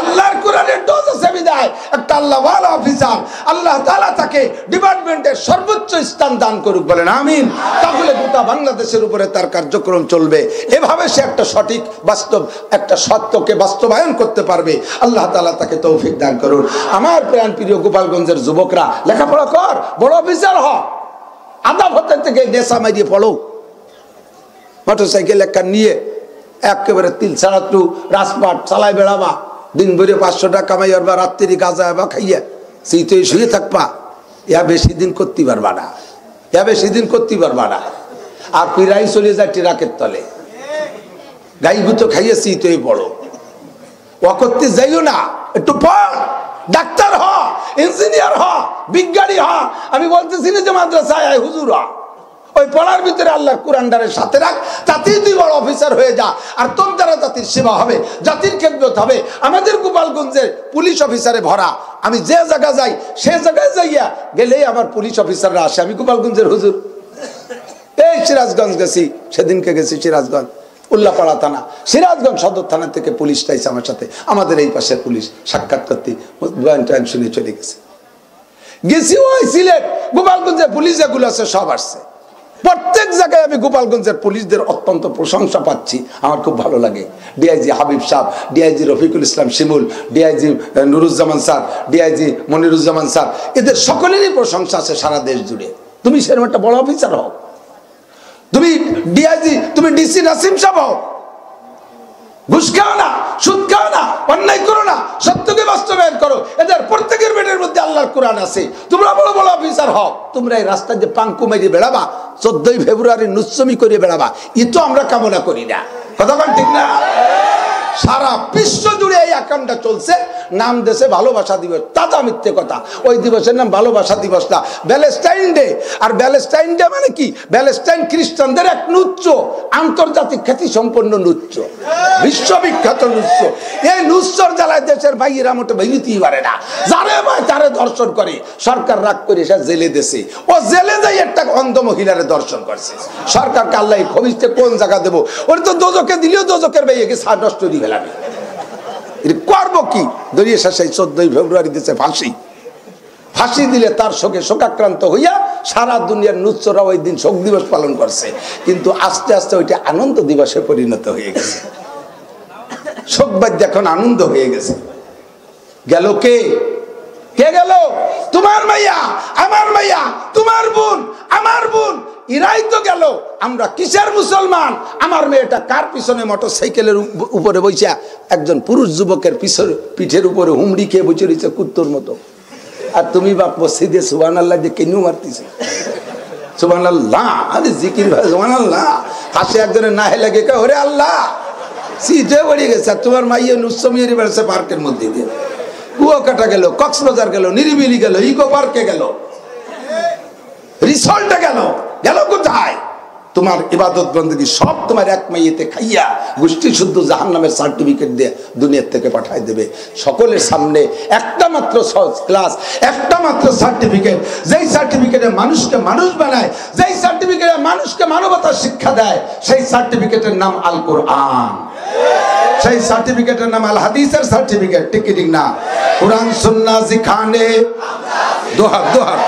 আল্লাহর কোরআনের ডোজ আছে বিদায় একটা আল্লাহওয়ালা অফিসার আল্লাহ তাআলা তাকে ডিপার্টমেন্টের সর্বোচ্চ স্থান দান করুক, বলেন আমিন। তাহলে গোটা বাংলাদেশের উপরে তার কার্যক্রম চলবে, এভাবে সে একটা সঠিক বাস্তব একটা সত্যকে বাস্তবায়ন করতে পারবে। আল্লাহ তাআলা তাকে তৌফিক দান করুন। আমার প্রাণ প্রিয় গোপালগঞ্জের যুবকরা, লেখাপড়া কর, বড় অফিসার হ, আদাব হতে থেকে নেশা মারিয়ে পড়ো, মোটরসাইকেল একটা নিয়ে একেবারে তিল ছাড়া টু রাজপাট চালাই বেড়াবা, দিন ভরে 500 টাকা কামাই বা রাত্রি গাজা বা খাইয়া শীতে শুয়ে থাকবা, ইয়া বেশি দিন করতে পারবা না, ইয়া বেশি দিন করতে পারবা না। আর পিরাই চলে যায় টিরাকের তলে, গাই গুতো খাইয়ে শীতে পড়ো, ও করতে যাইও না, একটু পড়, ডাক্তার হ, ইঞ্জিনিয়ার হ, বিজ্ঞানী হ। আমি বলতেছি না যে মাদ্রাসায় আয় হুজুর হ, ওই পড়ার ভিতরে আল্লাহর কোরআনটারের সাথে রাখ, তাতেই তুই বড় অফিসার হয়ে যা। আর তোর দ্বারা জাতির সেবা হবে, জাতির খেদমত হবে। আমাদের গোপালগঞ্জের পুলিশ অফিসারে ভরা, আমি যে জায়গা যাই সে জায়গায় যাইয়া গেলেই আমার পুলিশ অফিসাররা আসে। আমি গোপালগঞ্জের হুজুর, এই সিরাজগঞ্জ গেছি, সেদিনকে গেছি সিরাজগঞ্জ উল্লাপাড়া থানা, সিরাজগঞ্জ সদর থানা থেকে পুলিশটা এসে আমার সাথে, আমাদের এই পাশের পুলিশ সাক্ষাৎ করতে বয়ান টয়ান শুনে চলে গেছে। গেছি ওই সিলেট, গোপালগঞ্জের পুলিশ যেগুলো আছে সব আসছে। প্রত্যেক জায়গায় আমি গোপালগঞ্জের পুলিশদের অত্যন্ত প্রশংসা পাচ্ছি, আমার খুব ভালো লাগে। ডিআইজি হাবিব সাহেব, DIG Rafiqul Islam Shimul, DIG Nuruzzaman sir, DIG Moniruzzaman sir, এদের সকলেরই প্রশংসা আছে সারা দেশ জুড়ে। তুমি সেরকম একটা বড় অফিসার হও, তুমি ডিআইজি, তুমি ডিসি নাসিম সাহেব হও, ঘুষ খাও না, সুদ খাও না, অন্যায় করো না, সত্যকে বাস্তবায়ন করো। এদের প্রত্যেকের পেটের মধ্যে আল্লাহর কোরআন আছে। তোমরা বড় বড় অফিসার হও, তোমরা এই রাস্তায় যে পাঙ্কু মেরিয়ে বেড়াবা, 14ই ফেব্রুয়ারি নুচ্ছমি করে বেড়াবা, ই তো আমরা কামনা করি না। কথা বল ঠিক না? সারা বিশ্ব জুড়ে এই আকামটা চলছে, নাম দেশে ভালোবাসা দিবস, তাজা মিথ্যে কথা। ওই দিবসের নাম ভালোবাসা দিবস না, ব্যালেস্টাইন ডে। আর ব্যালেস্টাইন ডে মানে কি? ব্যালেস্টাইন খ্রিস্টানদের এক নৃত্য, আন্তর্জাতিক খ্যাতি সম্পন্ন নৃত্য, বিশ্ববিখ্যাত নৃত্য। এই নৃত্যর জ্বালায় দেশের ভাইয়েরা মোটে ভেঙিতেই পারে না, যারে ভাই তারে দর্শন করে। সরকার রাগ করে সে জেলে দেশে, ও জেলে যাই একটা অন্ধ মহিলারে দর্শন করছে। সরকারকে আল্লাহ খবিজতে কোন জায়গা দেবো? ওর তো দোজকে দিলেও দোজকের ভাইয়াকে নষ্ট দিয়ে ফেলাবে, করবো কি? দরিয়ে শেষে 14ই ফেব্রুয়ারি দিচ্ছে ফাঁসি। ফাঁসি দিলে তার শোকে শোকাক্রান্ত হইয়া সারা দুনিয়ার নুচ্চরা ওই দিন শোক দিবস পালন করছে, কিন্তু আস্তে আস্তে ওইটা আনন্দ দিবসে পরিণত হয়ে গেছে। শোকবাদ এখন আনন্দ হয়ে গেছে। গেল কে? কে গেল? তোমার মাইয়া, আমার মাইয়া, তোমার বোন, আমার বোন, ইরাই তো গেল। আমরা কিসের মুসলমান? আমার মেয়েটা কার পিছনে মোটরসাইকেলের উপরে বইসা একজন পুরুষ যুবকের পিঠের উপরে হুমড়ি খেয়ে বসে রয়েছে কুত্তর মতো। আর তুমি বাপ মসজিদে সুবহানাল্লাহ দিয়ে কেন মারতেছে? সুবহানাল্লাহ, আরে জিকির ভাই সুবহানাল্লাহ। পাশে একজনের নাহে লাগে কে, ওরে আল্লাহ, সিটে পড়ে গেছে। আর তোমার মাইয়া নুসমিয়ে বেড়েছে পার্কের মধ্যে দিয়ে, কুয়াকাটা গেল, কক্সবাজার গেল, নিরিবিলি গেল, ইকো পার্কে গেল, রিসর্টে গেল, গেল কোথায়? তোমার ইবাদত বন্দেগী সব তোমার এক মাইয়েতে খাইয়া গোষ্ঠী শুদ্ধ জাহান্নামের সার্টিফিকেট দিয়ে দুনিয়ার থেকে পাঠাই দেবে। সকলের সামনে একটা মাত্র ক্লাস, একটা মাত্র সার্টিফিকেট, যেই সার্টিফিকেটে মানুষকে মানুষ বানায়, যেই সার্টিফিকেটে মানুষকে মানবতার শিক্ষা দেয়, সেই সার্টিফিকেটের নাম আল কোরআন, সেই সার্টিফিকেটের নাম আল হাদিসের সার্টিফিকেট। ঠিক ঠিক না? কোরআন সুন্নাহ সিখানে, দোহার দোহার,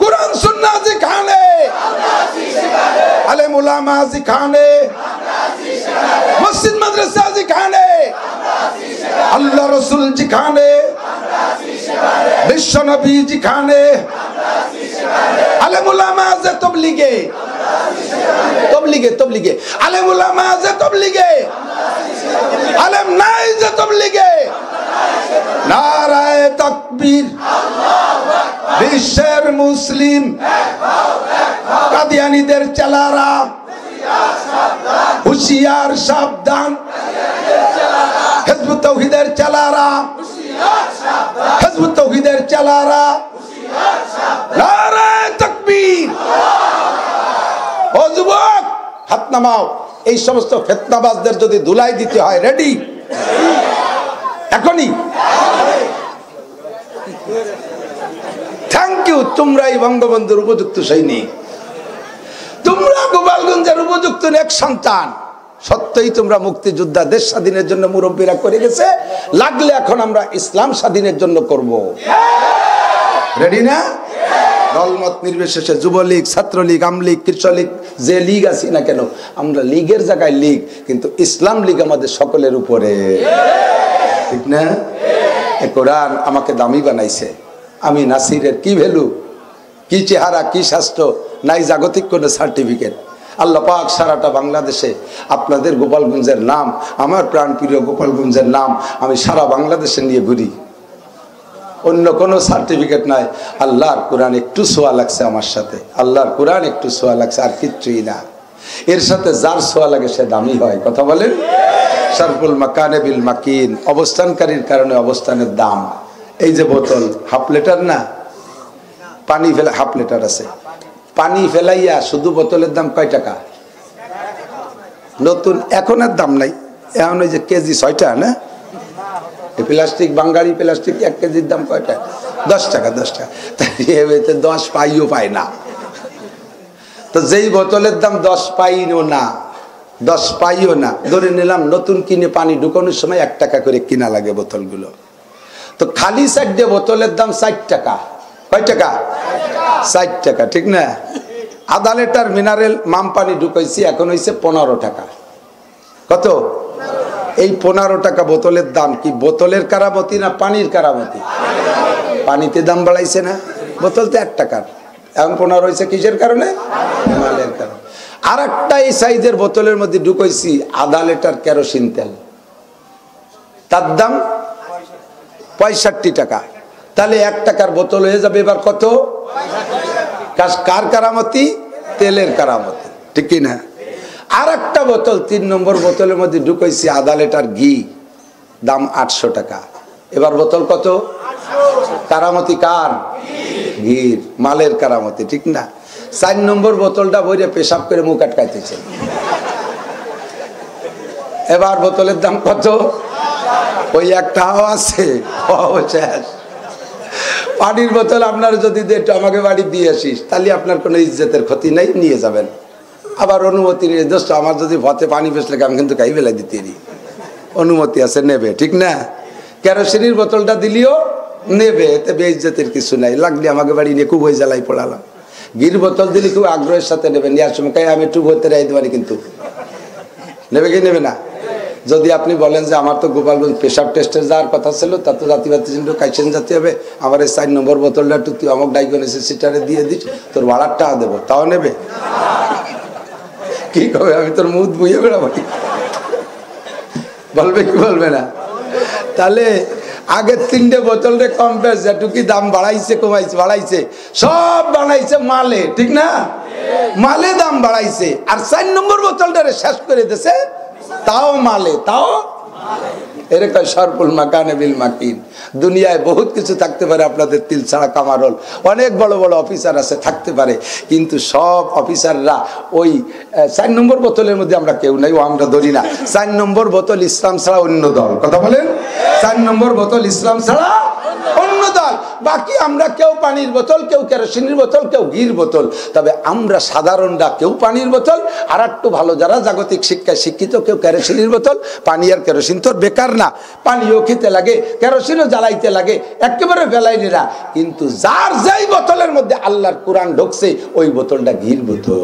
কোরআন সুন্নাহ সিখানে, আলেম উলামা সিখানে, মসজিদ মাদ্রাসা সিখানে, আল্লাহ রসুল সিখানে, বিশ্ব নবী সিখানে, আলেম উলামা যে তবলিগে, তবলিগে তবলিগে, আলেম উলামা যে তবলিগে, আলেম নাই যে তবলিগে। নারায়ে তাকবীর, বিশ্বের মুসলিম কাদিয়ানীদের চেলারা হুঁশিয়ার সাবধান, হিজবুত তাওহীদের চেলারা, হিজবুত তাওহীদের চেলারা, নারায়ে তাকবীর। ও যুবক, হাত নামাও। এই সমস্ত ফিতনাবাজদের যদি ধুলাই দিতে হয়, রেডি এখনই। থ্যাংক ইউ, তোমরাই বঙ্গবন্ধুর উপযুক্ত সৈনিক, তোমরা গোপালগঞ্জের উপযুক্ত এক সন্তান। সত্যই তোমরা মুক্তিযোদ্ধা, দেশ স্বাধীনের জন্য মুরব্বীরা করে গেছে, লাগলে এখন আমরা ইসলাম স্বাধীনের জন্য করব। রেডি না? দলমত নির্বিশেষে যুবলীগ, ছাত্রলীগ, আমলীগ, কৃষক, যে লীগ আছি না কেন, আমরা লীগের জায়গায় লীগ, কিন্তু ইসলাম লীগ আমাদের সকলের উপরে, ঠিক না? কোরআন আমাকে দামি বানাইছে। আমি নাসিরের কি ভ্যালু, কি চেহারা, কি স্বাস্থ্য, নাই জাগতিক কোনো সার্টিফিকেট। আল্লাহ পাক সারাটা বাংলাদেশে আপনাদের গোপালগঞ্জের নাম, আমার প্রাণপ্রিয় গোপালগঞ্জের নাম আমি সারা বাংলাদেশে নিয়ে ঘুরি। অন্য কোনো সার্টিফিকেট নাই। আল্লাহর কোরআন একটু ছোঁয়া লাগছে আমার সাথে, আল্লাহর কোরআন একটু ছোঁয়া লাগছে, আর কিচ্ছুই না। এর সাথে যার ছোঁয়া লাগে সে দামি হয়। কথা বলেন? শারফুল মাকানে বিল মাকিন, অবস্থানকারীর কারণে অবস্থানের দাম। এই যে বোতল হাফ লিটার না, পানি ফেলা হাফ লিটার আছে, পানি ফেলাইয়া শুধু বোতলের দাম কয় টাকা? নতুন এখন আর দাম নাই, এখন ওই যে কেজি 6টা না, প্লাস্টিক, বাঙালি প্লাস্টিক 1 কেজির দাম কয়টা? 10 টাকা। 10 টাকা, তাই 10 পাইও পায় না। তো যেই বোতলের দাম 10 পাইও না, 10 পাইও না, ধরে নিলাম নতুন কিনে পানি ঢুকানোর সময় 1 টাকা করে কিনা লাগে বোতলগুলো। তো খালি 4টে বোতলের দাম 4 টাকা। কয় টাকা? 4 টাকা, ঠিক না? আধা লিটার মিনারেল মাম পানি ঢুকাইছি, এখন হয়েছে 15 টাকা। কত? এই 15 টাকা বোতলের দাম কি বোতলের কারামতি না পানির কারামতি? পানিতে দাম বাড়াইছে না, বোতল তো 1 টাকার, এখন 15 হয়েছে কিসের কারণে? মালের কারণে। আর একটা এই সাইজের বোতলের মধ্যে ঢুকাইছি আধা লিটার কেরোসিন তেল, তার দাম 65 টাকা। তাহলে 1 টাকার বোতল হয়ে যাবে এবার কত? কার কারামতি? তেলের কারামতি, ঠিক কি না? আর একটা বোতল 3 নম্বর বোতলের মধ্যে ঢুকাইছি আধা লিটার ঘি, দাম 800 টাকা। এবার বোতল কত? কারামতি কার? ঘির, মালের কারামতি, ঠিক না? 4 নম্বর বোতলটা ভরে পেশাব করে মুখ আটকাইতেছে, এবার বোতলের দাম কত? ওই একটাও আছে, শেষ। পানির বোতল আপনার যদি একটু আমাকে বাড়ি দিয়ে আসিস, তাহলে আপনার কোনো ইজ্জতের ক্ষতি নাই, নিয়ে যাবেন। আবার অনুমতি নিয়ে, দোস্ত আমার যদি ভতে পানি বেসলে আমি কিন্তু গাই বেলা দিতে অনুমতি আছে, নেবে, ঠিক না? কেরোসিনের বোতলটা দিলিও নেবে, এতে বেইজ্জতের কিছু নাই। লাগলে আমাকে বাড়ি নিয়ে খুব ওই জ্বালাই পড়ালাম। ঘির বোতল দিলে খুব আগ্রহের সাথে নেবেন, নেওয়ার সময় আমি একটু ভরতে রাইতে পারি, কিন্তু নেবে কি নেবে না? যদি আপনি বলেন যে আমার তো গোপালগঞ্জ পেশাব টেস্টের যাওয়ার কথা ছিল, তা তো জাতিবাতি কাইছেন জাতি হবে, আমার এই 4 নম্বর বোতলটা একটু তুই আমাকে ডাইকন এসে সিটারে দিয়ে দিস, তোর ভাড়ার টাকা দেবো, তাও নেবে? কি কবে? আমি তোর মুখ বুঝে বেড়াবো, বলবে কি বলবে না? তাহলে আগের 3টে বোতলরে কম বেশ যেটুকি দাম বাড়াইছে, কমাইছে, বাড়াইছে, সব বাড়াইছে মালে, ঠিক না? মালে দাম বাড়াইছে, আর 4 নম্বর বোতলটারে শেষ করে দিয়েছে, তাও মালে, তাও এরকম শারফুল মাকানে বিল মাকিন। দুনিয়ায় বহুত কিছু থাকতে পারে, আপনাদের তিল ছাড়া কামারল, অনেক বড় বড় অফিসার আছে, থাকতে পারে, কিন্তু সব অফিসাররা ওই 4 নম্বর বোতলের মধ্যে আমরা কেউ নাই, ও আমরা ধরি না। 4 নম্বর বোতল ইসলাম ছাড়া অন্য দল। কথা বলেন? 4 নম্বর বোতল ইসলাম ছাড়া অন্য দল। বাকি আমরা কেউ পানির বোতল, কেউ কেরোসিনের বোতল, কেউ ঘির বোতল। তবে আমরা সাধারণরা কেউ পানির বোতল, আর একটু ভালো যারা জাগতিক শিক্ষায় শিক্ষিত, কেউ কেরোসিনের বোতল। পানি আর কেরোসিন তো বেকার না, পানিও খেতে লাগে, কেরোসিনও জ্বালাইতে লাগে, একেবারে ফেলাইনি না। কিন্তু যার যেই বোতলের মধ্যে আল্লাহর কোরআন ঢুকছে, ওই বোতলটা ঘির বোতল।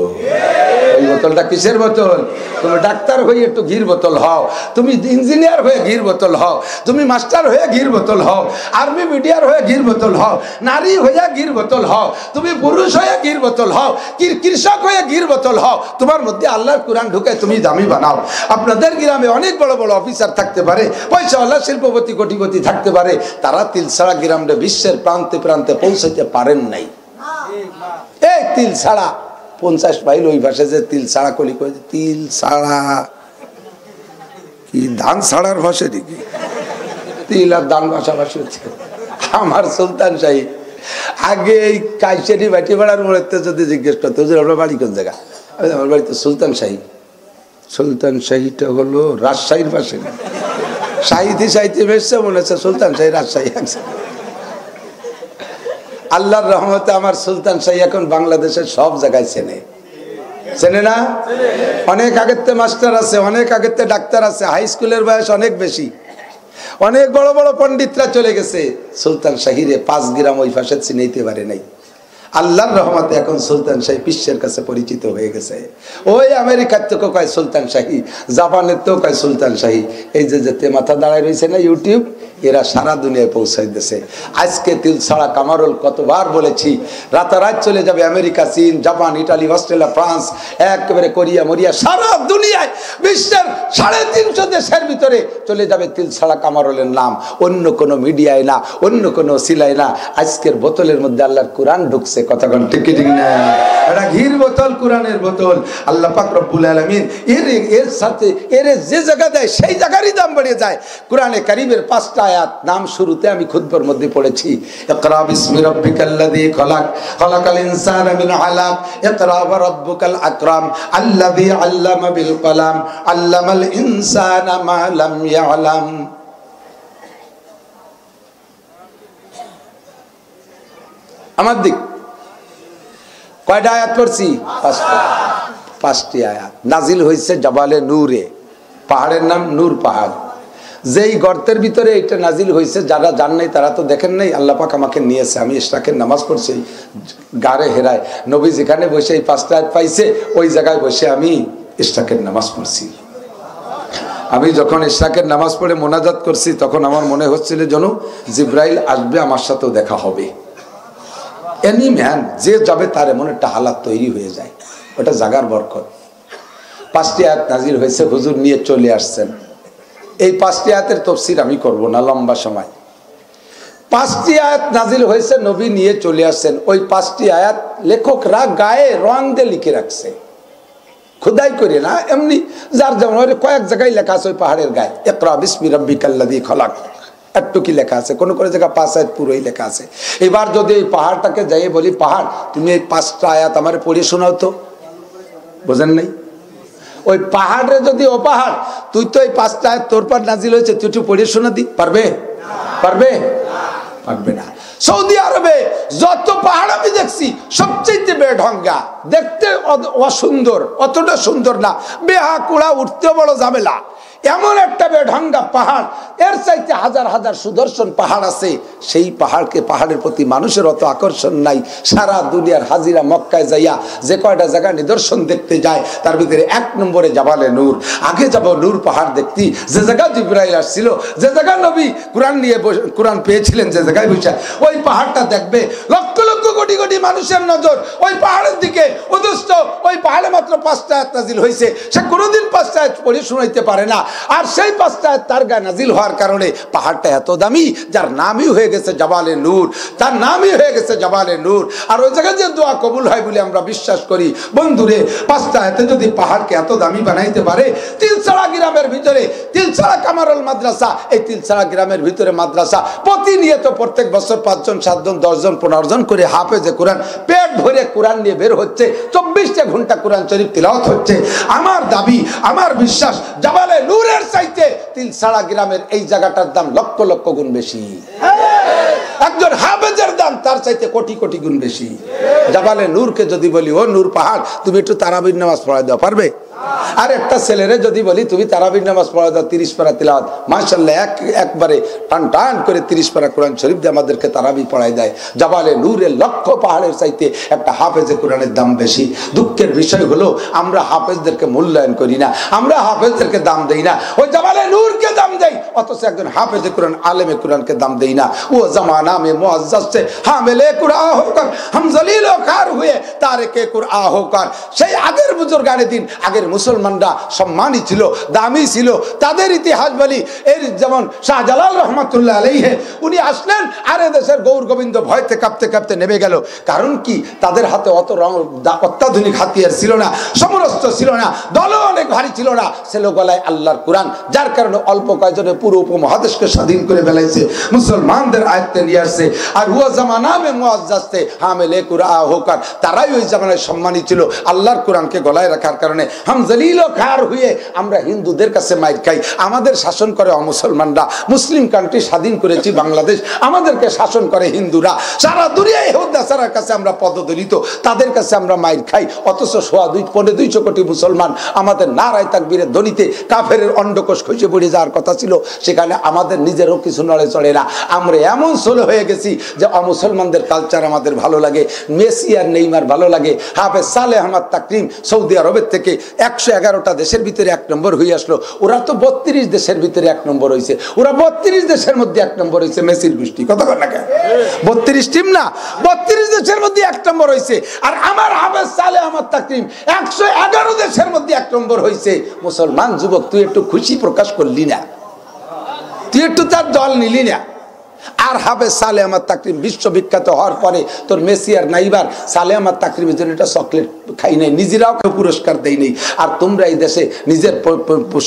ওই বোতলটা কিসের বোতল? তুমি ডাক্তার হয়ে একটু ঘির বোতল হও, তুমি ইঞ্জিনিয়ার হয়ে ঘির বোতল হও, তুমি মাস্টার হয়ে ঘির বোতল হও, আর্মি মিডিয়ার হয়ে ঘির বোতল হও, নারী হয়ে ঘির বোতল হও, তুমি পুরুষ হয়ে ঘির বোতল হও, কৃষক হয়ে ঘির বোতল হও। তোমার মধ্যে আল্লাহর কোরআন ঢুকে তুমি দামি বানাও। আপনাদের গ্রামে অনেক বড় বড় অফিসার থাকতে পারে, পয়সাওয়ালা শিল্পপতি কোটিপতি থাকতে পারে, তারা তিল ছাড়া গ্রামে বিশ্বের প্রান্তে প্রান্তে পৌঁছাতে পারেন নাই। এই তিল ছাড়া 50 মাইল ওই ভাষে যে তিল ছাড়া কলি করে, তিল ছাড়া কি ধান ছাড়ার ভাষা নাকি? তিল আর ধান ভাষাভাষী হচ্ছে। আমার সুলতান শাহী আগে এই কাইসেরি বাটি ভাড়ার মোড়েতে যদি জিজ্ঞেস করতে, আপনার বাড়ি কোন জায়গা? আমার বাড়ি তো সুলতান শাহী। সুলতান শাহীটা হলো রাজশাহীর পাশে, সাহিত্যে সাহিত্যে বেসছে, মনে হচ্ছে সুলতান শাহী রাজশাহী। আল্লাহর রহমতে আমার সুলতান শাহী এখন বাংলাদেশের সব জায়গায় চেনে। চেনে না? অনেক আগেতে মাস্টার আছে, অনেক আগেতে ডাক্তার আছে, হাই স্কুলের বয়স অনেক বেশি, অনেক বড় বড় পণ্ডিতরা চলে গেছে। সুলতান শাহীরে 5 গ্রাম ওই পাশে চিনাইতে পারে নাই। আল্লাহর রহমতে এখন সুলতান শাহী বিশ্বের কাছে পরিচিত হয়ে গেছে। ওই আমেরিকার তো কয় সুলতান শাহী, জাপানের তো কয় সুলতান শাহী। এই যে যেতে মাথা দাঁড়ায় রয়েছে না ইউটিউব, এরা সারা দুনিয়ায় পৌঁছাই দিয়েছে। আজকে তিলছাড়া কামারুল কতবার বলেছি, রাতারাত চলে যাবে আমেরিকা, চীন, জাপান, ইটালি, অস্ট্রেলিয়া, ফ্রান্স, একেবারে কোরিয়া মরিয়া, সারা দুনিয়ায় বিশ্বের 350 দেশের ভিতরে চলে যাবে তিলছাড়া কামারুলের নাম। অন্য কোনো মিডিয়ায় না, অন্য কোনো সিলায় না। আজকের বোতলের মধ্যে আল্লাহর কোরআন ঢুকছে, কথা কোন ঠিক ঠিক না? এটা ঘির বোতল, কোরআনের বোতল। আল্লাহ পাক রব্বুল আলামিন এর সাথে এর যে জায়গা দেয় সেই জায়গারই দাম বেড়ে যায়। কোরআনে কারীমের 5টা আয়াত নাম শুরুতে আমি খুতবার মধ্যে পড়েছি। ইকরা বিসমি রাব্বিকাল্লাযী খলাক, খলাকাল ইনসানা মিন আলাক, ইকরা ওয়া রাব্বুকাল আকরাম, আল্লাযী আল্লামা বিল কলাম, আল্লামাল ইনসানা মা লাম ইয়ালাম। আমার দিক কয়টা আয়াত পড়ছি? 5টি আয়াত নাজিল হয়েছে জাবালে নূরে। পাহাড়ের নাম নূর পাহাড়। যেই গর্তের ভিতরে এটা নাজিল হয়েছে, যারা জান নাই তারা তো দেখেন নাই। আল্লাহ পাক আমাকে নিয়েছে, আমি ইশরাকের নামাজ পড়ছি গারে হেরায়। নবী যেখানে বসে এই 5টা আয়াত পাইছে ওই জায়গায় বসে আমি ইশরাকের নামাজ পড়ছি। আমি যখন ইশরাকের নামাজ পড়ে মোনাজাত করছি তখন আমার মনে হচ্ছিল যেন জিব্রাইল আসবে, আমার সাথেও দেখা হবে। এনি ম্যান যে যাবে তার এমন একটা হালাত তৈরি হয়ে যায়, ওটা জাগার বরকত। 5টি আয়াত নাজিল হয়েছে, হুজুর নিয়ে চলে আসছেন। এই 5টি আয়াতের তাফসীর আমি করব না, লম্বা সময়। 5টি আয়াত নাজিল হয়েছে, নবী নিয়ে চলে আসছেন। ওই 5টি আয়াত লেখকরা গায়ে রং দিয়ে লিখে রাখছে, খুদাই করে না, এমনি যার যেমন কয়েক জায়গায় লেখা আছে ওই পাহাড়ের গায়ে, ইকরা বিসমি রাব্বিকাল্লাযী খলাক, একটু কি লেখা আছে, কোন কোন জায়গা 5 আয়াত পুরোই লেখা আছে। এবার যদি এই পাহাড়টাকে যাই বলি, পাহাড় তুমি এই 5টা আয়াত আমার পড়ে শোনাও তো, বোঝেন নাই? ওই পাহাড়ে যদি ও পাহাড়, তুই তো এই 5টা আয়াত তোর পার নাজিল হয়েছে, তুই একটু পড়ে শোনা দি, পারবে? পারবে? পারবে না। সৌদি আরবে যত পাহাড় আমি দেখছি সবচেয়ে বেঢঙ্গা, দেখতে অসুন্দর, অতটা সুন্দর না, বেহা কুড়া, উঠতে বড় ঝামেলা। এমন একটা বেঢঙ্গা পাহাড়, এর চাইতে হাজার হাজার সুদর্শন পাহাড় আছে। সেই পাহাড়কে, পাহাড়ের প্রতি মানুষের অত আকর্ষণ নাই। সারা দুনিয়ার হাজিরা মক্কায় যাইয়া যে কয়টা জায়গা নিদর্শন দেখতে যায় তার ভিতরে 1 নম্বরে জাবালে নূর। আগে যাব নূর পাহাড় দেখতে, যে জায়গা জিবরাইল আসছিল, যে জায়গা নবী কোরআন নিয়ে কোরআন পেয়েছিলেন, যে জায়গায় বসে ওই পাহাড়টা দেখবে। লক্ষ লক্ষ কোটি কোটি মানুষের নজর ওই পাহাড়ের দিকে। অথচ ওই পাহাড়ে মাত্র 5টা আয়াত নাজিল হয়েছে। সে কোনোদিন 5টা আয়াত পড়ে শোনাইতে পারে না। আর সেই 5টা আয়াত তার গায়ে নাজিল হওয়ার কারণে পাহাড়টা এত দামি, যার নামই হয়ে গেছে জাবালে নূর, তার নামই হয়ে গেছে জাবালে নূর। আর ওই জায়গায় যে দোয়া কবুল হয় বলে আমরা বিশ্বাস করি। বন্ধুরে, 5টা আয়াতে যদি পাহাড়কে এত দামি বানাইতে পারে, তিলছাড়া গ্রামের ভিতরে তিলছাড়া কামারুল মাদ্রাসা, এই তিলছাড়া গ্রামের ভিতরে মাদ্রাসা প্রতিনিয়ত প্রত্যেক বছর 5 জন 7 জন 10 জন 15 জন করে হাফেজে কোরআন পেট ভরে কোরআন নিয়ে বের হচ্ছে। 24টা ঘন্টা কোরআন শরীফ তিলাওয়াত হচ্ছে। আমার দাবি, আমার বিশ্বাস, জাবালে নূরের চাইতে তিলছাড়া গ্রামের এই জায়গাটার দাম লক্ষ লক্ষ গুণ বেশি। একজন হাফেজের দাম তার চাইতে কোটি কোটি গুণ বেশি। জাবালে নূরকে যদি বলি, ও নূর পাহাড়, তুমি একটু তারাবির নামাজ পড়াই দাও, পারবে? আর একটা ছেলেরে যদি বলি তুমি তারাবির নামাজ পড়াই দাও, 30 পারা তিলাওয়াত, মাশাআল্লাহ একবারে টান টান করে 30 পারা কোরআন শরীফ দিয়ে আমাদেরকে তারাবি পড়াই দেয়। জাবালে নূরের লক্ষ পাহাড়ের চাইতে একটা হাফেজে কোরআনের দাম বেশি। দুঃখের বিষয় হলো আমরা হাফেজদেরকে মূল্যায়ন করি না, আমরা হাফেজদেরকে দাম দেই না। ওই জাবালে নূরকে দাম দেই, অথচ একজন হাফেজে কোরআন, আলেমে কোরআনকে দাম দেই না। ও জামানা মে মুআজ্জাজ সে হামিলে কুরআন হোকর হাম জলিল ও খার হুয়ে তারিকে কুরআন হোকর। সেই আগের বুজুর্গানে দিন, আগের মুসলমানরা সম্মানী ছিল, দামি ছিল। তাদের ইতিহাস বলি, এই যেমন শাহজালাল রহমাতুল্লাহ আলাইহি, উনি আসলেন আর দেশের গৌর গোবিন্দ ভয়তে কাঁপতে কাঁপতে নেমে গেল। কারণ কি? তাদের হাতে অত অত্যাধুনিক হাতিয়ার ছিল না, সমরস্ত্র ছিল না, দলও অনেক ভারী ছিল না, ছিল গলায় আল্লাহর কোরআন। যার কারণে অল্প কয়েকজনে পুরো উপমহাদেশকে স্বাধীন করে ফেলাইছে, মুসলমানদের আয়ত্তে নিয়ে আসছে। আর হুয়া জামানা মে মুআজ্জাজ হামিলে কুরআন হোকর, তারাই ওই জামানায় সম্মানী ছিল। আল্লাহর কোরআনকে গলায় রাখার কারণে হামজলিল খার হয়ে আমরা হিন্দুদের কাছে মাইর খাই। আমাদের শাসন করে অমুসলমানরা। মুসলিম কান্ট্রি স্বাধীন করেছি বাংলাদেশ, আমাদেরকে শাসন করে হিন্দুরা। সারা দুনিয়ায় ইহুদাসারার কাছে আমরা পদদলিত, তাদের কাছে আমরা মাইর খাই। অথচ 250 কোটি মুসলমান আমাদের নারায় তাকবীরের ধ্বনিতে কাফেরের অন্ডকোষ খসে পড়ে যাওয়ার কথা ছিল, সেখানে আমাদের নিজেরও কিছু নড়ে চড়ে না। আমরা এমন সোলো হয়ে গেছি যে অমুসলমানদের কালচার আমাদের ভালো লাগে, মেসি আর নেইমার ভালো লাগে। হাফেজ সালেহ আহমদ তাকরিম সৌদি আরবের থেকে 111টা দেশের ভিতরে 1 নম্বর হয়ে আসলো। ওরা তো 32 দেশের ভিতরে 1 নম্বর হয়েছে। ওরা 32 দেশের মধ্যে 1 নম্বর হয়েছে। মেসির গোষ্ঠী কত না, 32 টিম না, 32 দেশের মধ্যে 1 নম্বর হয়েছে। আর আমার হাফেজ সালেহ আহমদ তাকরিম 111 দেশের মধ্যে 1 নম্বর হয়েছে। মুসলমান যুবক, তুই একটু খুশি প্রকাশ করলি না? তুই একটু তার দল নিলি না? আর হাফেজ সালেহ আহমদ তাকরিম বিশ্ববিখ্যাত হওয়ার পরে তোর মেসি আর নাইবার সালেহ আহমদ তাকরিমের জন্য একটা চকলেট খাই নাই, নিজেরাও কেউ পুরস্কার দেয় নেই। আর তোমরা এই দেশে নিজের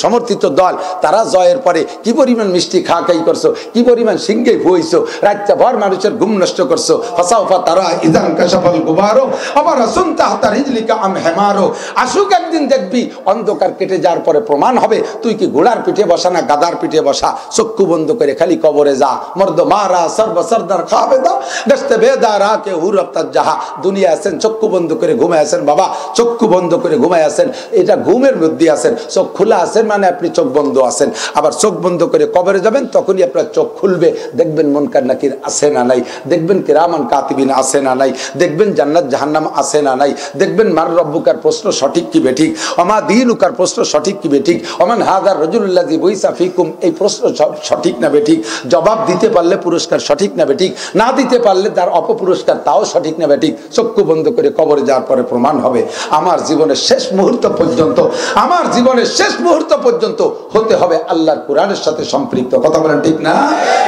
সমর্থিত দল, তারা জয়ের পরে কি পরিমাণ মিষ্টি খা খাই করছো, কি পরিমাণ সিংহে ভুইছো, রাতটা ভর মানুষের ঘুম নষ্ট করছো। ফাসাউফা তারা ইদান কাশাফাল গুবারো আবার সুনতা হাতা রিজলিকা আম হেমারো। আসুক একদিন দেখবি অন্ধকার কেটে যাওয়ার পরে প্রমাণ হবে তুই কি ঘোড়ার পিঠে বসা না গাদার পিঠে বসা। চক্ষু বন্ধ করে খালি কবরে যা, মর্দ মারা সর্ব সরদার খাবেদা গস্তে বেদারা কে হুরফতার জাহা। দুনিয়া আছেন চক্ষু বন্ধ করে ঘুমায় আছেন বাবা, চক্ষু বন্ধ করে ঘুমায় আছেন, এটা ঘুমের মধ্যে আছেন। চোখ খোলা আছেন মানে আপনি চোখ বন্ধ আছেন। আবার চোখ বন্ধ করে কবরে যাবেন, তখনই আপনার চোখ খুলবে, দেখবেন মুনকার নাকির আছে না নাই, দেখবেন কিরামান কাতিবিন আছে না নাই, দেখবেন জান্নাত জাহান্নাম আছে না নাই, দেখবেন মার রব্বুকার প্রশ্ন সঠিক কি বেঠিক, অমা দীনুকার প্রশ্ন সঠিক কি বেঠিক, অমান হাদার রাজুলুল্লাযী বুইসা ফিকুম, এই প্রশ্ন সঠিক না বেঠিক। জবাব দিতে পারলে পুরস্কার সঠিক না বেঠিক, না দিতে পারলে তার অপপুরস্কার তাও সঠিক না বেঠিক। চক্ষু বন্ধ করে কবরে যাওয়ার পরে প্রমাণ হবে। আমার জীবনের শেষ মুহূর্ত পর্যন্ত, আমার জীবনের শেষ মুহূর্ত পর্যন্ত হতে হবে আল্লাহর কোরআনের সাথে সম্পৃক্ত। কথা বলেন ঠিক না?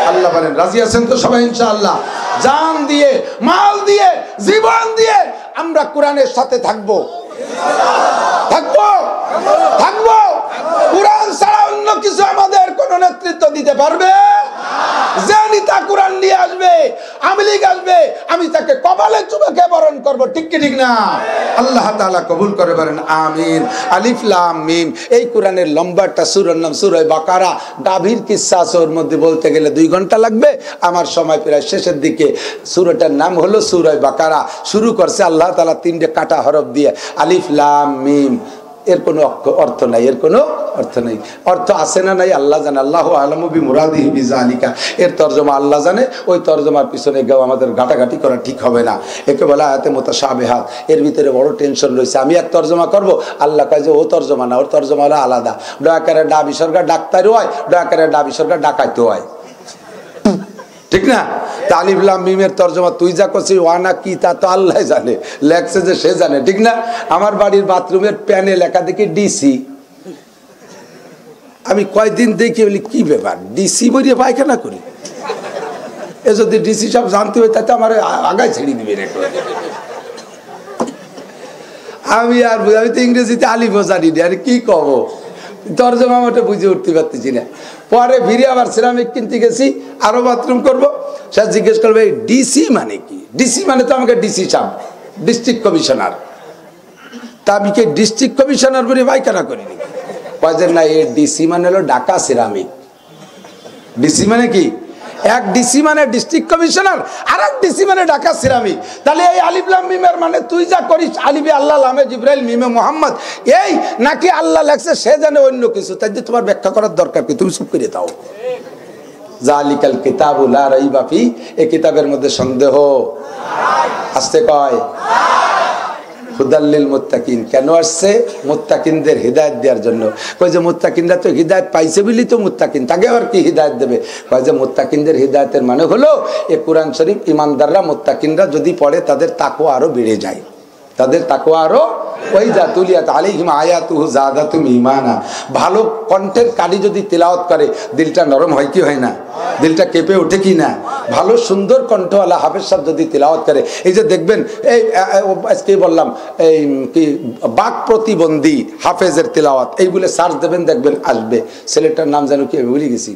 আল্লাহ বলেন রাজি আছেন তো সবাই ইনশাআল্লাহ? জান দিয়ে, মাল দিয়ে, জীবন দিয়ে আমরা কোরআনের সাথে থাকবো, থাকবো, থাকবো। কোরআন ছাড়া অন্য কিছু আমাদের কোন নেতৃত্ব দিতে পারবে? যে নেতা কোরআন নিয়ে আসবে, আওয়ামী লীগ আসবে, আমি তাকে কপালে চুমকে বরণ করবো, ঠিক কি ঠিক না? আল্লাহ তাআলা কবুল করে বলেন আমিন। আলিফ লাম মিম, এই কোরআনের লম্বাটা সূরার নাম সূরা বাকারা। গাভীর কিসসা আছে ওর মধ্যে, বলতে গেলে 2 ঘন্টা লাগবে, আমার সময় প্রায় শেষের দিকে। সূরাটার নাম হলো সূরা বাকারা। শুরু করছে আল্লাহ তাআলা 3টে কাটা হরফ দিয়ে, আলিফ লাম মিম। এর কোনো অর্থ নাই, এর কোনো অর্থ নাই। অর্থ আছে না নাই আল্লাহ জানে, আল্লাহু আ'লামু বিমুরাদিহি বিযালিকা। এর তরজমা আল্লাহ জানে, ওই তরজমার পিছনে গেও আমাদের ঘাটাঘাটি করা ঠিক হবে না। একে বলা আয়াতে মুতাশাবিহাত, এর ভিতরে বড় টেনশন রয়েছে। আমি এক তরজমা করব, আল্লাহ কয় যে ও তরজমা না, ওর তরজমা হলো আলাদা। ডয়াকারে ডা বিসর্গা ডাক্তারও হয়, ডয়াকারে ডা বিসর্গা ডাকাইতেও হয়, ঠিক না? আলিফ লাম মিমের তরজমা তুই যা করছিস ওয়ানা কি তা তো আল্লাহ জানে, লেখছে যে সে জানে, ঠিক না? আমার বাড়ির বাথরুমের প্যানে লেখা দেখি ডিসি। আমি কয়দিন দেখি বলি কি ব্যাপার, ডিসি বলিয়ে পায়খানা করি? এ যদি ডিসি সব জানতে হয় তাতে আমার আগায় ছেড়ে দিবে রে। আমি তো ইংরেজিতে আলিফও জানি না, আর কি কব, তরজমা মোটে বুঝে উঠতে পারতেছি না। পরে ফিরে আবার সিরামিক কিনতে গেছি, আরো বাথরুম করবো। সে জিজ্ঞেস করবে ডিসি মানে কি? ডিসি মানে তো আমাকে ডিসি সাহেব, ডিস্ট্রিক্ট কমিশনার। তা আমি কি ডিস্ট্রিক্ট কমিশনার বলে পায়খানা করিনি? না, এই ডিসি মানে হলো ঢাকা সিরামিক। ডিসি মানে কি? এক ডিসি মানে ডিস্ট্রিক্ট কমিশনার, আর এক ডিসি মানে ঢাকা সিরামিক। তাহলে এই আলিফ লাম মিমের মানে তুই যা করিস, আলিফে আল্লাহ, লামে জিবরাইল, মিমে মুহাম্মদ, এই নাকি আল্লাহ লেখছে সে জানে অন্য কিছু? তাই যে তোমার ব্যাখ্যা করার দরকার কি? তুমি চুপ করে দাও। জালিকাল কিতাবু লা রাইবা ফি, এই কিতাবের মধ্যে সন্দেহ আসতে কয় হুদাল্লিল মুত্তাকিন। কেন আসছে? মুত্তাকিনদের হিদায়াত দেওয়ার জন্য। কয় যে মুত্তাকিনরা তো হিদায়াত পাইছে বলি তো মুত্তাকিন, তাকে আর কি হিদায়াত দেবে? কয় যে মুত্তাকিনদের হিদায়াতের মানে হলো এই কোরআন শরীফ ইমানদাররা, মুত্তাকিনরা যদি পড়ে তাদের তাকওয়া আরো বেড়ে যায়, তাদের তাকওয়া আরো ওয়াইজা তুলিয়াত আলাইহিম আয়াতুহু যাদাতুহুম ঈমানা। ভালো কণ্ঠের কারি যদি তিলাওয়াত করে দিলটা নরম হয় কি হয় না? দিলটা কেঁপে ওঠে কি না? ভালো সুন্দর কণ্ঠওয়ালা হাফেজ সাহেব যদি তিলাওয়াত করে, এই যে দেখবেন এই আজকে বললাম এই কি বাক প্রতিবন্ধী হাফেজের তিলাওয়াত, এই বলে সার্চ দেবেন দেখবেন আসবে। ছেলেটার নাম জানো কি? আমি ভুলে গেছি।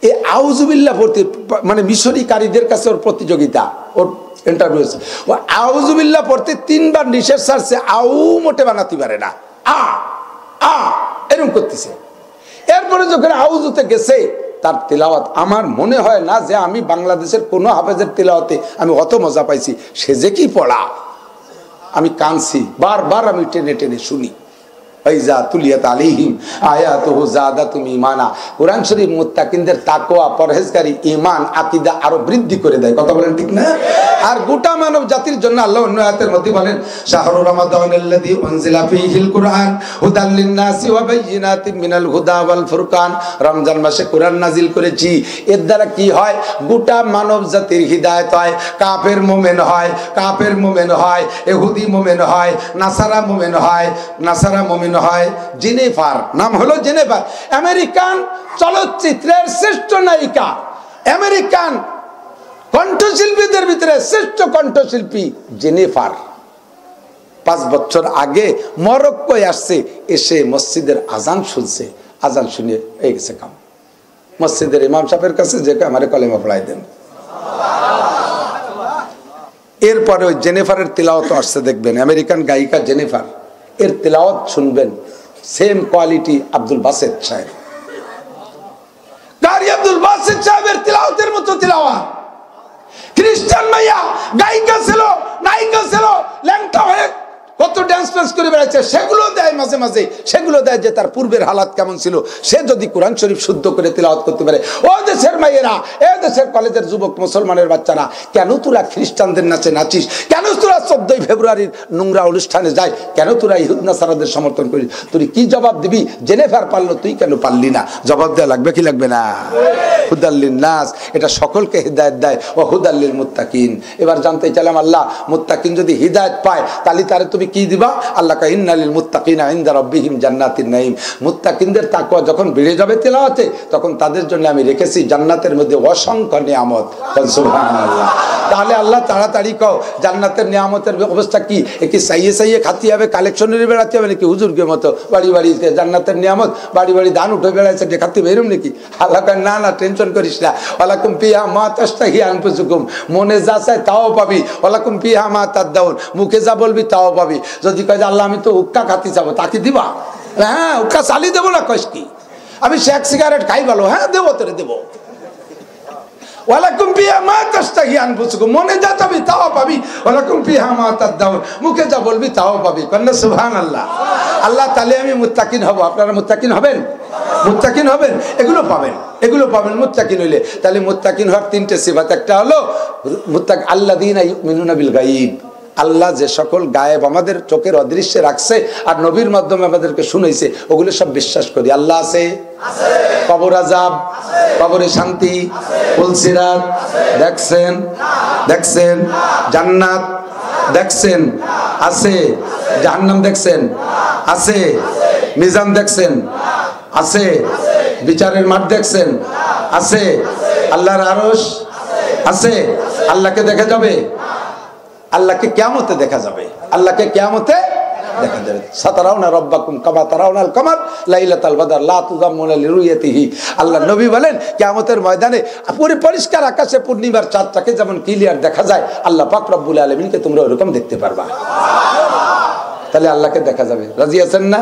এই আউযুবিল্লাহ পড়তে, মানে মিশরি কারীদের কাছে ওর প্রতিযোগিতা, ওর ইন্টারভিউ। ও আউযুবিল্লাহ পড়তে 3 বার নিষেধ ছাড়ছে, আউ মোটে বানাতে পারে না, আ আ এরকম করতেছে। এরপরে যখন আউযুতে গেছে তার তিলাওয়াত আমার মনে হয় না যে আমি বাংলাদেশের কোন হাফেজের তিলাওয়াতে আমি অত মজা পাইছি। সে যে কি পড়া, আমি কাঁদছি, বারবার আমি টেনে টেনে শুনি। কোরআন শরীফ মুত্তাকিনদের তাকওয়া, পরহেজগারি, ঈমান, আকীদা আরো বৃদ্ধি করে দেয়। কথা বলেন ঠিক না? আর গোটা মানব জাতির জন্য আল্লাহ অন্য আয়াতের মধ্যে বলেন, শাহরু রমাদানাল্লাযী উনজিলা ফীহিল কুরআন হুদাল লিন-নাসি ওয়া বাইয়িনাতিন মিনাল হুদা ওয়াল ফুরকান। রমজান মাসে কোরআন নাজিল করেছি, এর দ্বারা কি হয়? গোটা মানব জাতির হিদায়াত হয়। কাফের মুমিন হয়, কাফের মুমিন হয়, ইহুদি মুমিন হয়, নাসারা মুমিন হয়, নাসারা মুমিন হয়। জেনিফার নাম হলো জেনিফার, আমেরিকান চলচ্চিত্রের শ্রেষ্ঠ নায়িকা, আমেরিকান কণ্ঠশিল্পীদের ভিতরে শ্রেষ্ঠ কণ্ঠশিল্পী জেনিফার 5 বছর আগে মরক্কোয় আসছে, এসে মসজিদের আজান শুনছে, আজান শুনে হয়ে গেছে কাম। মসজিদের ইমাম সাহেবের কাছে যে আমারে কলেমা পড়াই দেন। এরপরে ওই জেনিফারের তিলাওয়াত আসছে, দেখবেন আমেরিকান গায়িকা জেনিফার, এর তিলাওয়াত শুনবেন সেম কোয়ালিটি আব্দুল বাসেত সাহেব। কারি আব্দুল বাসেত সাহেবের তিলাওয়াতের মতো তিলাওয়াত। খ্রিস্টান মাইয়া গায়িকা ছিল, নায়িকা ছিল, ল্যাংটা হয়ে কত ডান্স ফ্যান্স করে বেড়াচ্ছে, সেগুলো দেয় মাঝে মাঝে, সেগুলো দেয় যে তার পূর্বের হালাত কেমন ছিল। সে যদি কোরআন শরীফ শুদ্ধ করে তিলাওয়াত করতে পারে, ও দেশের মাইয়েরা, এ দেশের কলেজের যুবক মুসলমানের বাচ্চারা, কেন তোরা খ্রিস্টানদের নাচে নাচিস? কেন তোরা 14 ফেব্রুয়ারির নোংরা অনুষ্ঠানে যায়? কেন তোরা ইহুদ নাসারাদের সমর্থন করিস? তুই কি জবাব দিবি? জেনেফার পারলো, তুই কেন পারলি না? জবাব দেওয়া লাগবে কি লাগবে না? হুদাল্লিন নাস, এটা সকলকে হিদায়াত দেয়, ও হুদাল্লিল মুত্তাকিন। এবার জানতে চাইলাম, আল্লাহ মুত্তাকিন যদি হিদায়াত পায় তাহলে তারে তুমি কি দিবা? আল্লাহ কা ইন্নালিল মুত্তাকিনা ইনদা রাব্বিহিম জান্নাতিন নাঈম। মুত্তাকিনদের তাকওয়া যখন বেড়ে যাবে তেলাওয়াতে, তখন তাদের জন্য আমি রেখেছি জান্নাতের মধ্যে অসংখ্য নিয়ামত। সুবহানাল্লাহ। তাহলে আল্লাহ তাড়াতাড়ি কও, জান্নাতের নিয়ামতের অবস্থা কি? কি সাইয়ে সাইয়ে খাতি হবে, কালেকশনের বেড়াতে হবে নাকি হুজুরকে মতো বাড়ি বাড়িতে জান্নাতের নিয়ামত, বাড়ি বাড়ি ধান উঠে বেড়াইছে দেখাতে বেরোম নাকি? আল্লাহ কয় না না, টেনশন করিস না। ওয়ালাকুম ফিহা মা তাশতাহি আনফুসুকুম, মনে যা চায় তাও পাবি। ওয়ালাকুম ফিহা মা তাদাউন, মুখে যা বলবি তাও পাবি। যদি কয় আল্লাহ আমি তো হুক্কা খাতি চাবো, তাকে দিবা? হ্যাঁ, হুক্কা চালি দেবো না? কইস কি আমি শেখ সিগারেট খাই ভালো? হ্যাঁ দেবো, তোরে দেবো। ওয়ালাকুম ফিহা মা তাশতাহি আনফুসুকুম, মনে যা চাবি তাও পাবি। ওয়ালাকুম ফিহা মা তাদাউন, মুখে যা বলবি তাও পাবি। কন্না সুবহানাল্লাহ। আল্লাহ তাহলে আমি মুত্তাকিন হব। আপনারা মুত্তাকিন হবেন? মুত্তাকিন হবেন, এগুলো পাবেন, এগুলো পাবেন মুত্তাকিন হইলে। তাহলে মুত্তাকিন হওয়ার 3টে সিফাত। একটা হলো মুত্তাক আল্লাযীনা ইউমিনুনা বিল গায়ব, আল্লাহ যে সকল গায়েব আমাদের চোখের অদৃশ্যে রাখছে আর নবীর মাধ্যমে আমাদেরকে শুনাইছে, ওগুলো সব বিশ্বাস করি। আল্লাহ আছে, কবর আযাব, কবরে শান্তি, ফুলসিরাত দেখছেন, দেখছেন, জান্নাত দেখছেন, আছে, জাহান্নাম দেখছেন, আছে, মিজান দেখছেন, আছে, বিচারের মাঠ দেখছেন, আছে, আল্লাহর আরশ আছে, আল্লাহকে দেখা যাবে, আল্লাহকে কিয়ামতে দেখা যাবে, আল্লাহকে কিয়ামতে দেখা যাবে। সাতারাউনা রাব্বাকুম কামা তারাউনাল কামার লাইলাতাল বদর লা তুযাম্মুনা লিরুয়াতিহি। আল্লাহ নবী বলেন, কিয়ামতের ময়দানে পুরো পরিষ্কার আকাশে পূর্ণিমার চাঁদটাকে যেমন ক্লিয়ার দেখা যায়, আল্লাহ পাক রব্বুল আলামিনকে তোমরা ওরকম দেখতে পারবা। তাহলে আল্লাহকে দেখা যাবে। রাজি আছেন না?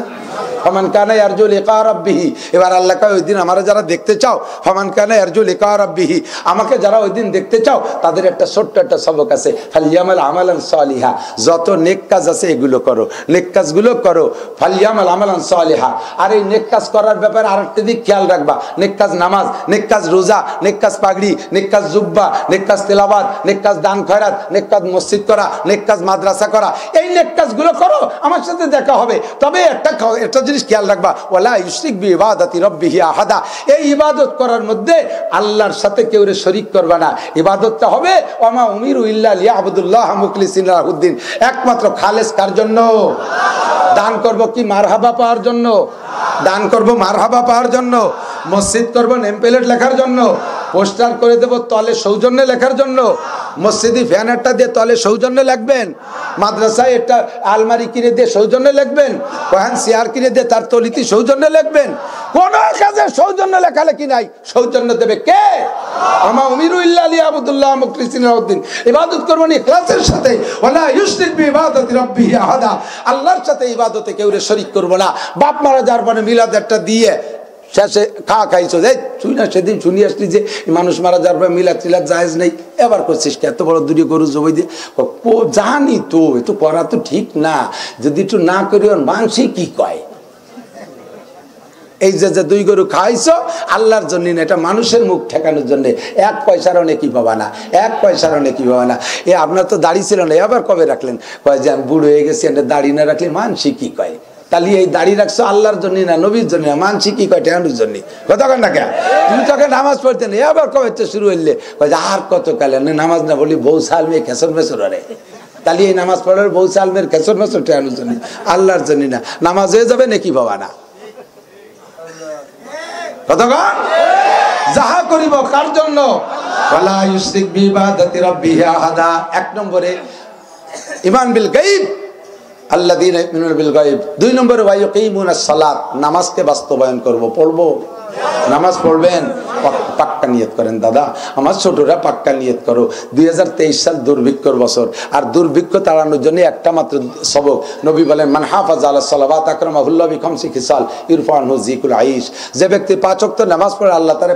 ফামান কানা ইয়ারজু লিকা রাব্বিহি। এবার আল্লাহ কয়, ওই দিন আমারে যারা দেখতে চাও, ফামান কানা ইয়ারজু লিকা রাব্বিহি, আমাকে যারা ওই দিন দেখতে চাও, তাদের একটা ছোট্ট একটা সবক আছে, ফালিয়ামাল আমালান সালিহা, যত নেক কাজ আছে এগুলো করো, নেক কাজগুলো করো। ফালিয়ামাল আমালান সালিহা। আর এই নেক কাজ করার ব্যাপারে আরেকটা দিক খেয়াল রাখবা, নেক কাজ নামাজ, নেক কাজ রোজা, নেক কাজ পাগড়ি, নেক কাজ জুব্বা, নেক কাজ তেলাওয়াত, নেক কাজ দান খয়রাত, নেক কাজ মসজিদ করা, নেক কাজ মাদ্রাসা করা। এই নেক কাজগুলো করো, আমার সাথে দেখা হবে। তবে একটা জিনিস খেয়াল রাখবা, ওয়ালা ইউশরিক বিইবাদাতি রাব্বিহি আহাদা, এই ইবাদত করার মধ্যে আল্লাহর সাথে কেউ শরীক করবা না। ইবাদতটা হবে ওয়ামা উমিরু ইল্লা লিয়াবুদুল্লাহ মুখলিসিনা লাহুদ্দিন, একমাত্র খালেস কার জন্য? দান করব কি মারহাবা পাওয়ার জন্য? দান করব মারহাবা পাওয়ার জন্য? মসজিদ করব নেম প্লেট লেখার জন্য, পোস্টার করে দেব তলে সৌজন্যে লেখার জন্য, মসজিদি ফ্যান একটা দিয়ে তলে সৌজন্যে লিখবেন, মাদ্রাসায় একটা আলমারি কিনে দিয়ে সৌজন্যে লিখবেন, কোরআন চেয়ার কিনে দিয়ে তার তলিতে সৌজন্যে লিখবেন। কোন কাজে সৌজন্য লেখালেখি নাই, সৌজন্য দেবে কে? আমা উমিরু ইল্লা লিয়াবুদুল্লাহ মুখলিসিনা লাহুদ্দিন, ইবাদত করবেন ইখলাসের সাথে, ওয়ালা ইউশরিক বিইবাদাতি রাব্বিহি আহাদা, আল্লাহর সাথে ইবাদতে কেউরে শরীক করব না। বাপ মারা যাওয়ার পরে মিলাদ একটা দিয়ে শেষে খাইছো যে তুই না সেদিন শুনি আসলি যে মানুষ মারা যাওয়ার পরে মিলাদ টিলাদ জায়েজ নেই, এবার করছিস এত বড় দূরে গরু জবাই দিয়ে। জানি তো এত করা তো ঠিক না, যদি একটু না করি ওর মানসি কি কয়। এই যে দুই গরু খাইছো আল্লাহর জন্য না, এটা মানুষের মুখ ঠেকানোর জন্য, এক পয়সারও নেকি পাবা না, এক পয়সারও নেকি পাবা না। এ আপনার তো দাড়ি ছিল না, এবার কবে রাখলেন? কয় যে আমি বুড়ো হয়ে গেছি, দাড়ি না রাখলে মানসি কি কয়? তাহলে এই দাড়ি রাখছো আল্লাহর জন্য না, নবীর জন্য না, মানসি কি কয়? ঠেকানোর জন্য। কথা কন না কেন? তুমি তখন নামাজ পড়তেন, এবার কবে শুরু হইলে কয় যে আর কত কালে নামাজ না বলি বউ সাল মেয়ে খেসর মেসর আরে, তাহলে এই নামাজ পড়ার বউ সাল মেয়ের খেসর মেসর ঠেকানোর জন্য, আল্লাহর জন্য না। নামাজ হয়ে যাবে নাকি পাবা না। কতক্ষণ যাহা করিব কার জন্য? ওয়ালা ইউশরিক বিইবাদাতি রাব্বিহি আহাদা। এক নম্বরে ঈমান বিল গায়ব, আল্লাযীনা ইউমিনুনা বিল গায়ব। দুই নম্বরে ওয়া ইয়াকিমুনাস সালাত, নামাজকে বাস্তবায়ন করব, পড়ব। নামাজ পড়বেন, পাক্কা নিয়ত করেন দাদা, আমার ছোটরা পাক্কা নিয়ত করো। 2023 সাল দুর্ভিক্ষর বছর, আর দুর্ভিক্ষ তাড়ানোর জন্য একটা মাত্র সবক। নবী বলেন মান হাফাযা আলা সালাওয়াত আকরামাহুল্লাহ বিখামসি খিসাল ইরফানহু যিকুল আইশ, যে ব্যক্তি 5 ওয়াক্ত নামাজ পড়ে আল্লাহ তাআলা